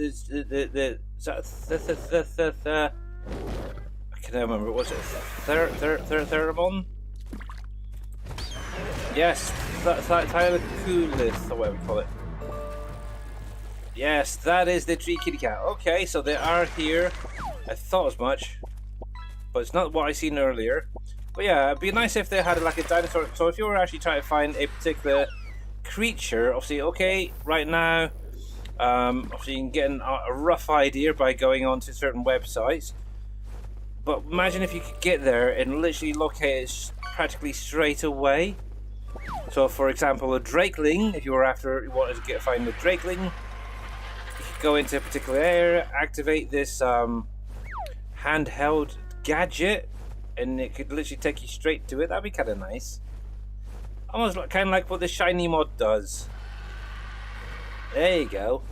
I can't remember. What was it? Theramon? Yes, Thylaculith, or whatever we call it. Yes, that is the tree kitty cat. Okay, so they are here. I thought as much, but it's not what I seen earlier. But yeah, it'd be nice if they had like a dinosaur. So if you were actually trying to find a particular creature, obviously, okay, right now, obviously you can get a rough idea by going onto certain websites. But imagine if you could get there and literally locate it practically straight away. So, for example, a drakeling. If you wanted to find a drakeling, you could go into a particular area, activate this handheld gadget, and it could literally take you straight to it. That'd be kind of nice. Almost kind of like what the shiny mod does. There you go.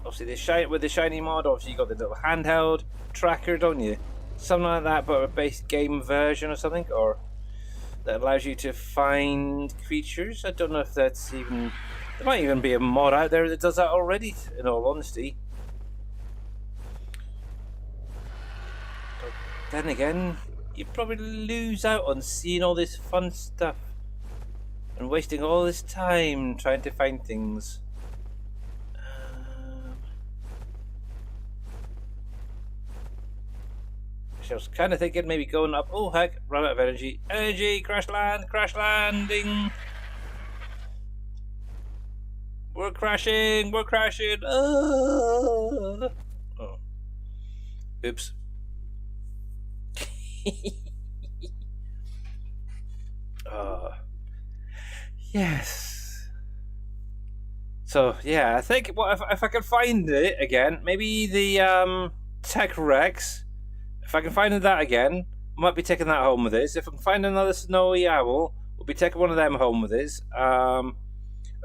Obviously, with the shiny mod, obviously you got the little handheld tracker, don't you? Something like that, but a base game version or something, or that allows you to find creatures. I don't know if that's even. There might even be a mod out there that does that already, in all honesty. But then again, you'd probably lose out on seeing all this fun stuff and wasting all this time trying to find things. Actually, I was kind of thinking maybe going up. Oh heck, run out of energy. Energy, crash landing. We're crashing. Oh. Oops. Yes. So yeah, I think if I can find it again, maybe the Tech Rex. If I can find that again, I might be taking that home with us. If I can find another snowy owl, we'll be taking one of them home with us. If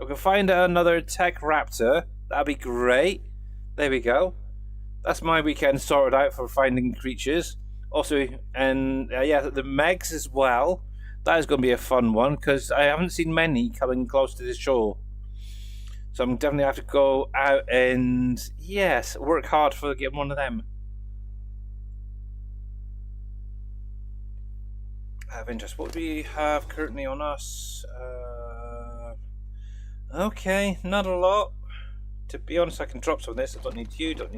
we can find another Tech Raptor, that'd be great. There we go. That's my weekend sorted out for finding creatures. Also, and yeah, the Megs as well. That is going to be a fun one because I haven't seen many coming close to the shore. So I'm definitely have to go out and yes, work hard for getting one of them. Of interest, what do we have currently on us? Okay, not a lot. To be honest, I can drop some of this. I don't need you. Get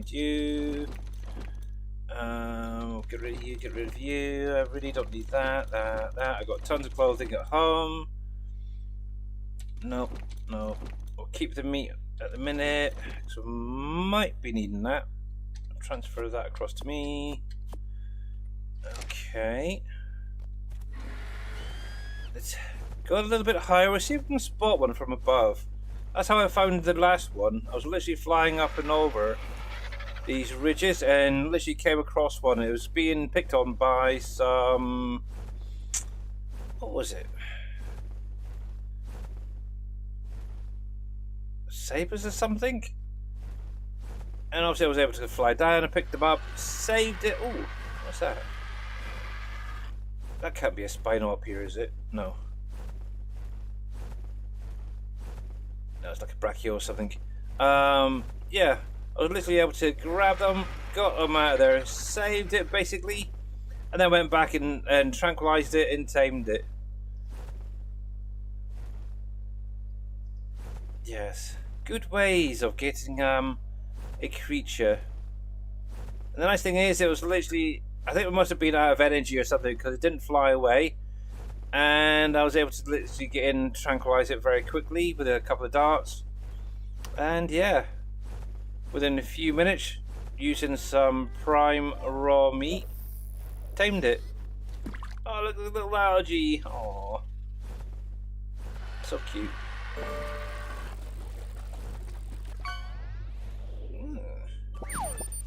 rid of you. Get rid of you. I really don't need that. I got tons of clothing at home. No. We'll keep the meat at the minute. So might be needing that. Transfer that across to me. Okay. Let's go a little bit higher. We'll see if we can spot one from above. That's how I found the last one. I was literally flying up and over these ridges and literally came across one. It was being picked on by some... What was it? Sabres or something? And obviously I was able to fly down and pick them up. Saved it. Ooh, what's that? That can't be a Spino up here, is it? No. No, it's like a Brachio or something. Yeah, I was literally able to grab them, got them out of there, saved it basically, and then went back and tranquilized it and tamed it. Yes, good ways of getting a creature. And the nice thing is, it was literally, I think it must have been out of energy or something because it didn't fly away. And I was able to literally get in and tranquilize it very quickly with a couple of darts. And yeah, within a few minutes, using some prime raw meat, tamed it. Oh, look at the little algae. Aww. So cute.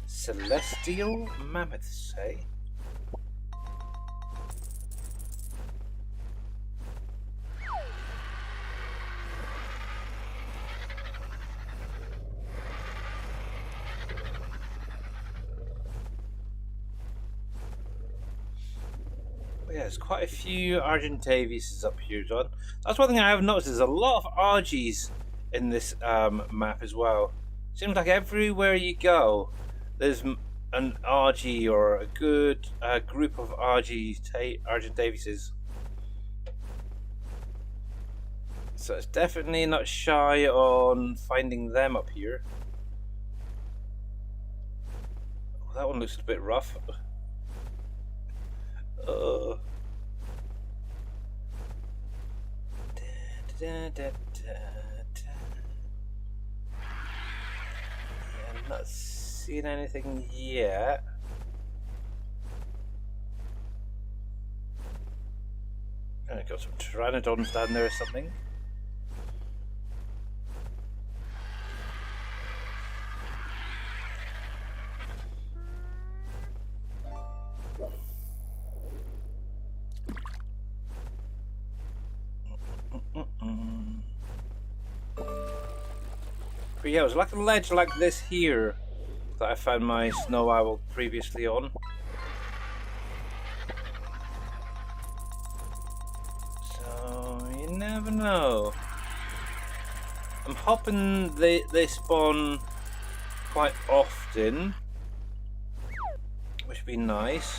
Celestial mammoths, eh? Yeah, there's quite a few Argentaviuses up here, John. That's one thing I have noticed. There's a lot of Argies in this map as well. Seems like everywhere you go, there's an Argy or a good group of Argentaviuses. So it's definitely not shy on finding them up here. Oh, that one looks a bit rough. Yeah, I'm not seeing anything yet. I got some pteranodons down there or something. But yeah, it was like a ledge like this here that I found my snow owl previously on. So you never know. I'm hoping they spawn quite often, which would be nice.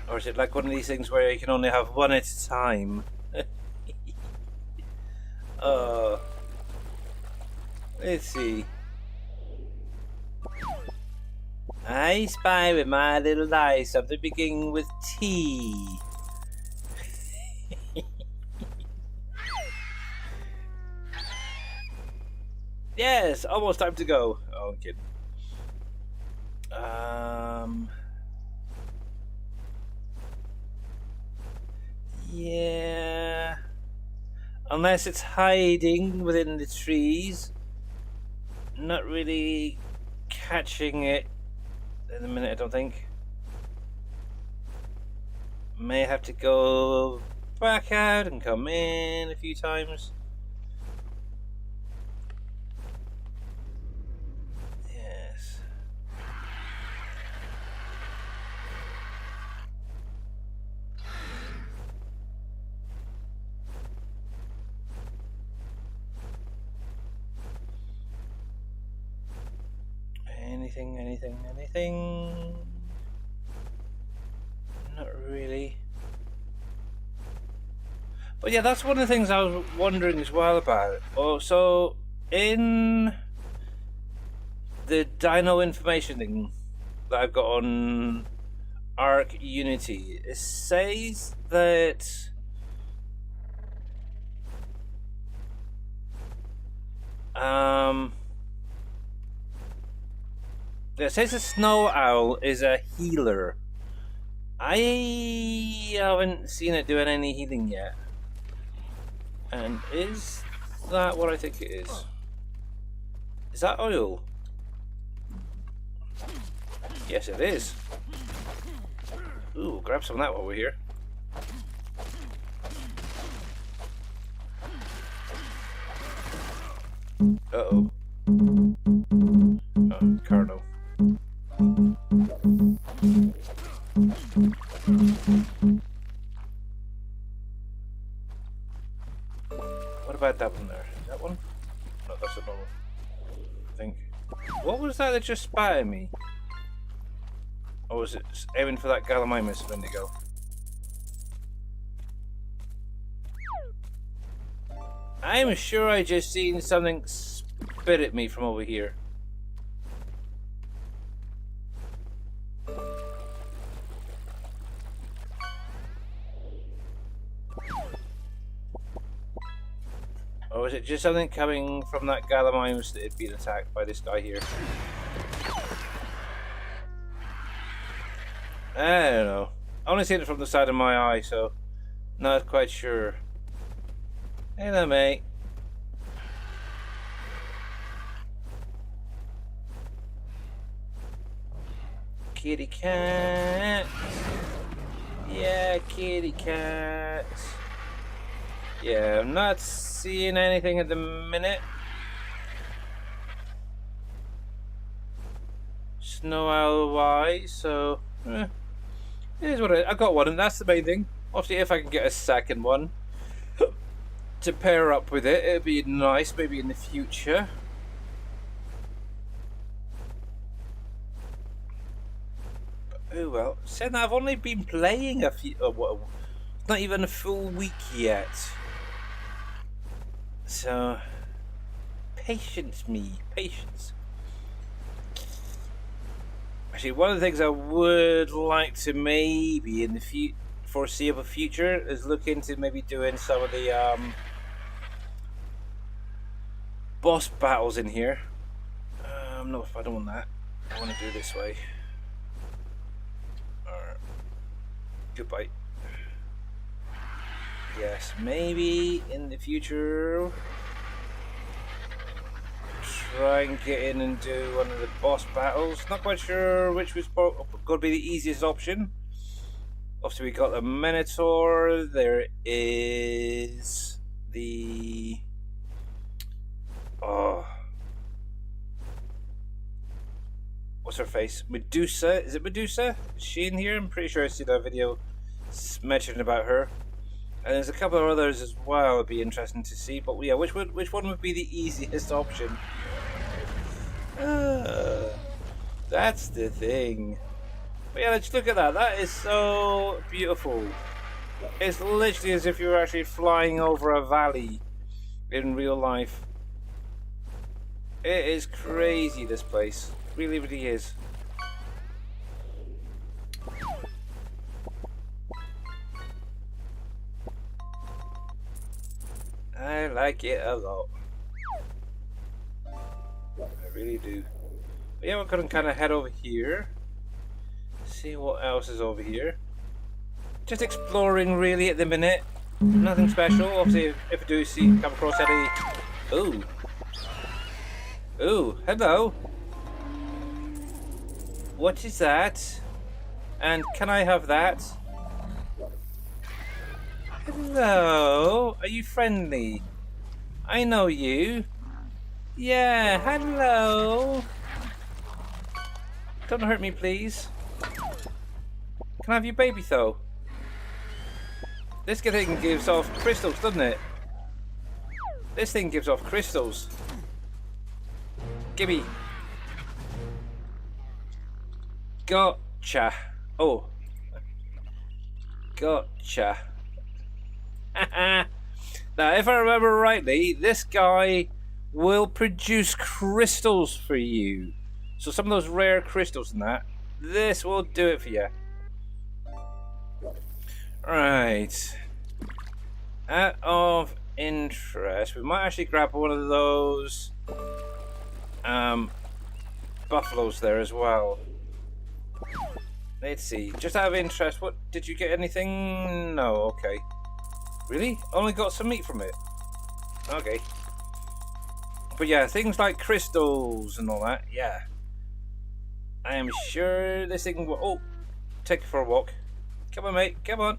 Or is it like one of these things where you can only have one at a time? Let's see. I spy with my little eye something beginning with T. Yes, almost time to go. Oh, I'm kidding. Yeah. Unless it's hiding within the trees. Not really catching it in a minute, I don't think. May have to go back out and come in a few times. Yes. Anything? Not really. But yeah, that's one of the things I was wondering as well about. Oh, so in the Dino information thing that I've got on Arc Unity, it says that it says a snow owl is a healer. I haven't seen it doing any healing yet. And is that what I think it is? Is that oil? Yes, it is. Ooh, grab some of that while we're here. Uh-oh. Oh, Carno. What about that one there? Is that one? No, that's a normal. I think. What was that just spat at me? Or was it aiming for that Gallimimus a minute ago? I'm sure I just seen something spit at me from over here. Or was it just something coming from that Gallimimus that had been attacked by this guy here? I don't know. I only seen it from the side of my eye, so not quite sure. Hello, mate. Kitty cat. Yeah, kitty cat. Yeah, I'm not seeing anything at the minute. Snow owl wise, so it is what I got one, and that's the main thing. Obviously, if I can get a second one to pair up with it, it'd be nice, maybe in the future. Oh well. Saying that, I've only been playing a few. Not even a full week yet. So, patience. Actually, one of the things I would like to maybe in the foreseeable future is look into maybe doing some of the boss battles in here. No, if I don't want that, I want to do it this way. Goodbye. Yes, maybe in the future try and get in and do one of the boss battles. Not quite sure which was going to be the easiest option. Obviously, we got the Minotaur. There is the what's her face? Medusa. Is it Medusa? Is she in here? I'm pretty sure I see that video mentioning about her. And there's a couple of others as well. It'd be interesting to see. But yeah, which one would be the easiest option? That's the thing. But yeah, let's look at that. That is so beautiful. It's literally as if you were actually flying over a valley in real life. It is crazy, this place. It really, really is. I like it a lot. I really do. But yeah, we're gonna kind of head over here. See what else is over here. Just exploring really at the minute. Nothing special. Obviously, if I do come across any. Ooh. Ooh, hello. What is that? And can I have that? Hello. Are you friendly? I know you. Yeah, hello. Don't hurt me, please. Can I have your baby though? This thing gives off crystals, doesn't it? This thing gives off crystals. Gimme. Gotcha. Oh. Gotcha. Now, if I remember rightly, this guy will produce crystals for you. So some of those rare crystals and that, this will do it for you. Right. Out of interest, we might actually grab one of those buffaloes there as well. Let's see. Just out of interest, what did you get? Anything? No. Okay. Really? Only got some meat from it. Okay. But yeah, things like crystals and all that. Yeah. I am sure this thing will. Oh, take it for a walk. Come on, mate. Come on.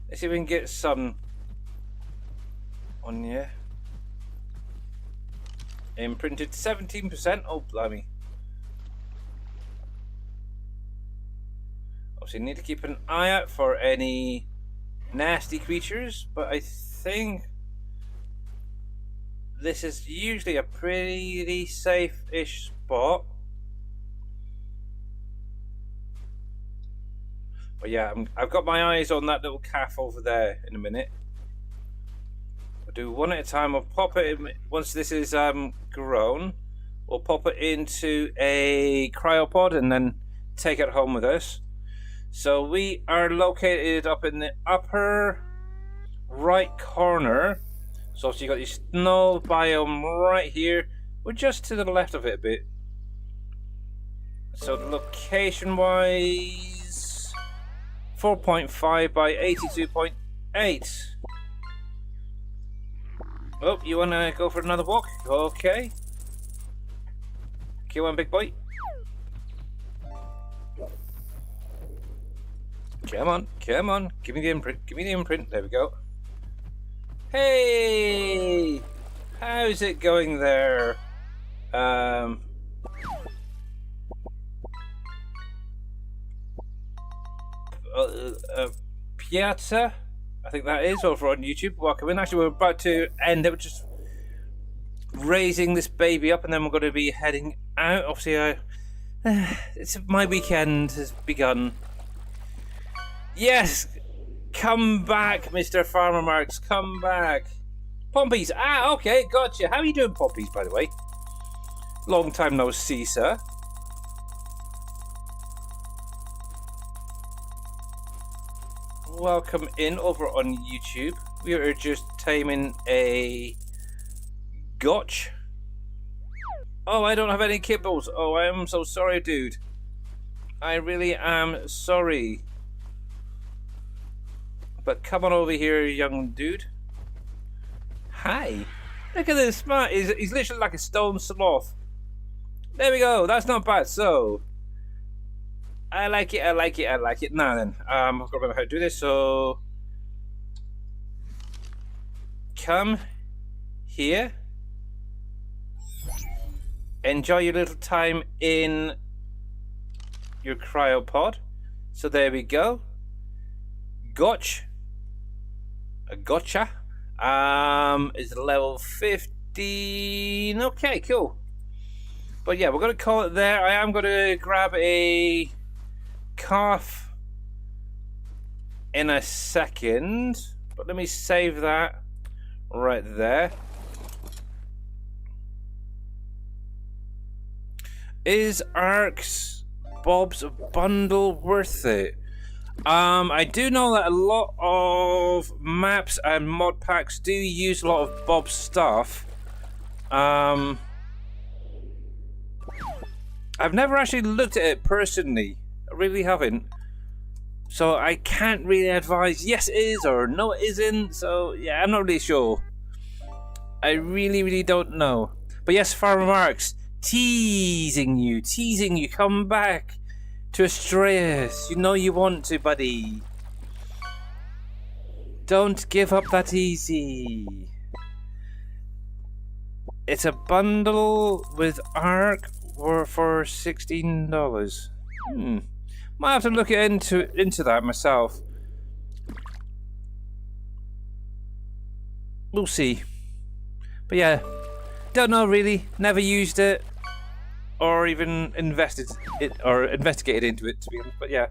Let's see if we can get some on you. Imprinted 17%. Oh, blimey. Obviously, need to keep an eye out for any nasty creatures, but I think this is usually a pretty safe-ish spot. But yeah, I've got my eyes on that little calf over there in a minute. We'll do one at a time. We'll pop it in, once this is grown. We'll pop it into a cryopod and then take it home with us. So we are located up in the upper right corner. So obviously you got your snow biome right here. We're just to the left of it a bit. So location wise, 4.5 by 82.8. Oh, you want to go for another walk? Okay. Come on, big boy. Come on, come on. Give me the imprint. Give me the imprint. There we go. Hey! How's it going there? Piazza, I think that is, over on YouTube. Welcome in. Actually, we're about to end it. We're just raising this baby up, and then we're going to be heading out. Obviously, it's my weekend has begun. Yes, come back, Mr. Farmer Marks. Come back. Pompies. Ah, okay, gotcha. How are you doing, Pompies? By the way, long time no see, sir. Welcome in over on YouTube. We are just taming a gotch. Oh, I don't have any kibbles. Oh, I am so sorry, dude. I really am sorry. But come on over here, young dude. Hi. Look at this smart. He's literally like a stone sloth. There we go. That's not bad. So I like it, I like it, I like it. Now then, I've got to remember how to do this, so come here. Enjoy your little time in your cryopod. So there we go. Gotch. A gotcha. Is level 15. Okay, cool. But yeah, we're going to call it there. I am going to grab a calf in a second, but let me save that right there. Is Ark's Bob's bundle worth it? I do know that a lot of maps and mod packs do use a lot of Bob's stuff. I've never actually looked at it personally. I really haven't. So I can't really advise yes it is or no it isn't. So yeah, I'm not really sure. I really don't know. But yes, Farmer Marks, teasing you, come back to Astraeos. You know you want to, buddy. Don't give up that easy. It's a bundle with Ark for $16. Might have to look into that myself. We'll see. But yeah, don't know really. Never used it, or even investigated into it, to be honest. But yeah,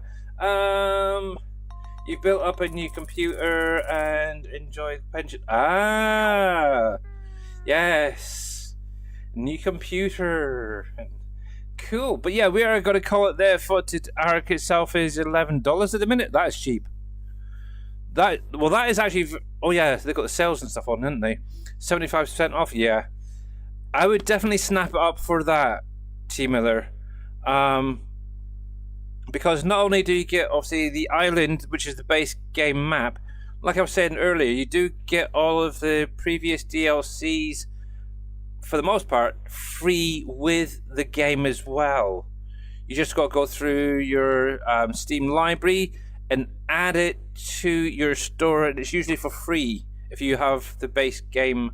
you've built up a new computer and enjoyed pension. Yes, new computer. Cool. But yeah, we are going to call it there. For Ark itself is $11 at the minute. That is cheap. That is actually. Oh yeah, they got the sales and stuff on, didn't they? 75% off. Yeah, I would definitely snap it up for that, T Miller. Because not only do you get obviously the island, which is the base game map, like I was saying earlier, you do get all of the previous DLCs for the most part free with the game as well. You just got to go through your Steam library and add it to your store, and it's usually for free if you have the base game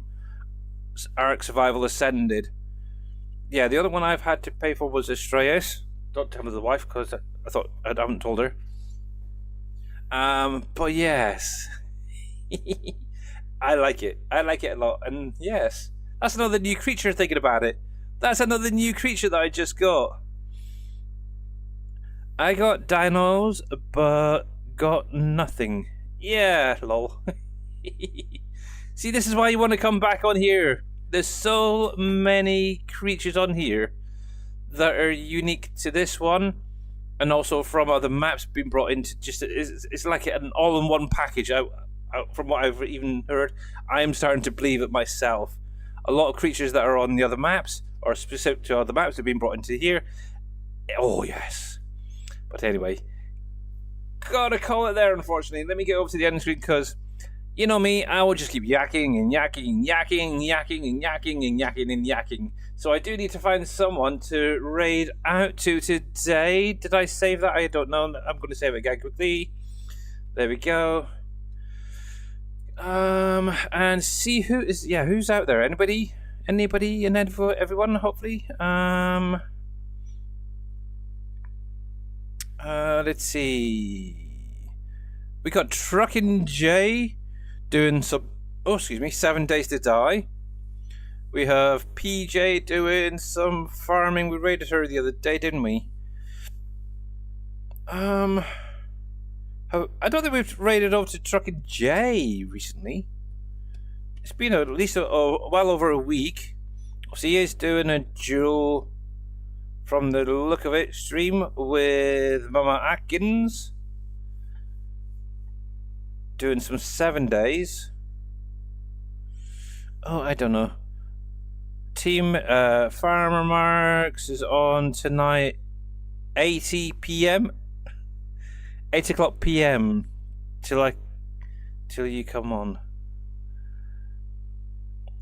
Ark Survival Ascended. Yeah, the other one I've had to pay for was Astraeos. Don't tell the wife because I haven't told her. But yes, I like it. I like it a lot, and yes, that's another new creature. Thinking about it, that's another new creature that I just got. I got dinos, but got nothing. Yeah, lol. See, this is why you want to come back on here. There's so many creatures on here that are unique to this one, and also from other maps being brought into. Just it's like an all-in-one package. From what I've even heard, I am starting to believe it myself. A lot of creatures that are on the other maps, or specific to other maps, have been brought into here. Oh yes. But anyway, gotta call it there, unfortunately. Let me get over to the end screen because, you know me, I will just keep yakking and yakking and yakking and yakking and yakking and yakking and yakking. So I do need to find someone to raid out to today. Did I save that? I don't know. I'm going to save it again quickly. There we go. And see who's out there. Anybody and everyone, hopefully. Let's see. We got Truckin' J doing some. Oh, excuse me. 7 Days to Die. We have PJ doing some farming. We raided her the other day, didn't we? I don't think we've raided over to Truckin' J recently. It's been at least well over a week. So he is doing a duel, from the look of it, stream with Mama Atkins. Doing some 7 days. Oh, I don't know. Team Farmer Marks is on tonight, 80 p.m. 8 o'clock p.m. till you come on.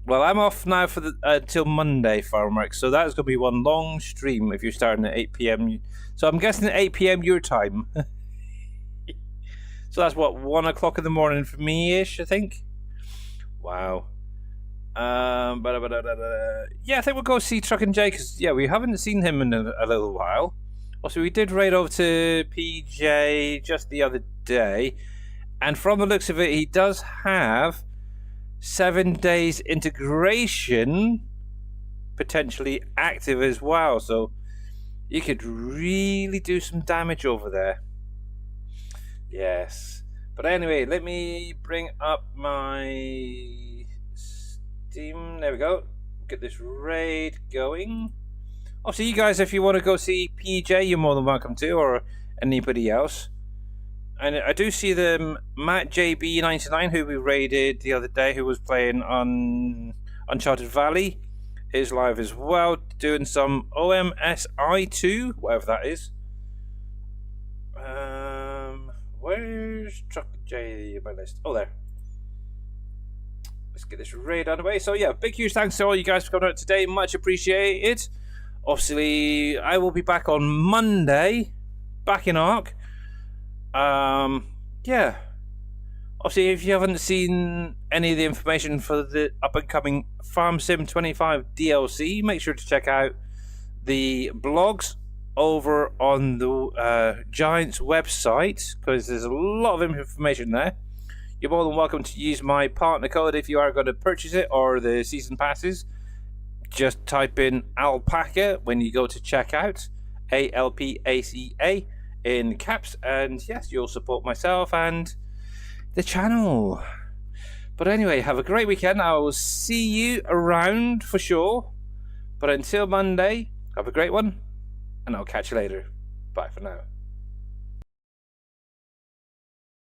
Well, I'm off now for till Monday, Farmer Marks. So that's going to be one long stream if you're starting at 8 p.m. So I'm guessing at 8 p.m. your time. So that's what, 1 o'clock in the morning for me-ish, I think. Wow. Yeah, I think we'll go see Truckin' J because we haven't seen him in a little while. Also, we did raid over to PJ just the other day, and from the looks of it, he does have 7 days integration potentially active as well. So you could really do some damage over there. Yes. But anyway, let me bring up my Steam. There we go. Get this raid going. Also, you guys, if you want to go see PJ, you're more than welcome to, or anybody else. And I do see the Matt JB99, who we raided the other day, who was playing on Uncharted Valley, is live as well, doing some OMSI2, whatever that is. Where's Chuck J in my list? Oh, there. Let's get this raid out of the way. So yeah, big huge thanks to all you guys for coming out today. Much appreciated. Obviously, I will be back on Monday, back in Ark. Yeah. Obviously, if you haven't seen any of the information for the up-and-coming Farm Sim 25 DLC, make sure to check out the blogs over on the Giants website, because there's a lot of information there. You're more than welcome to use my partner code if you are going to purchase it, or the season passes. Just type in Alpaca when you go to checkout, ALPACA in caps, and yes, you'll support myself and the channel. But anyway, have a great weekend. I will see you around for sure. But until Monday, have a great one, and I'll catch you later. Bye for now.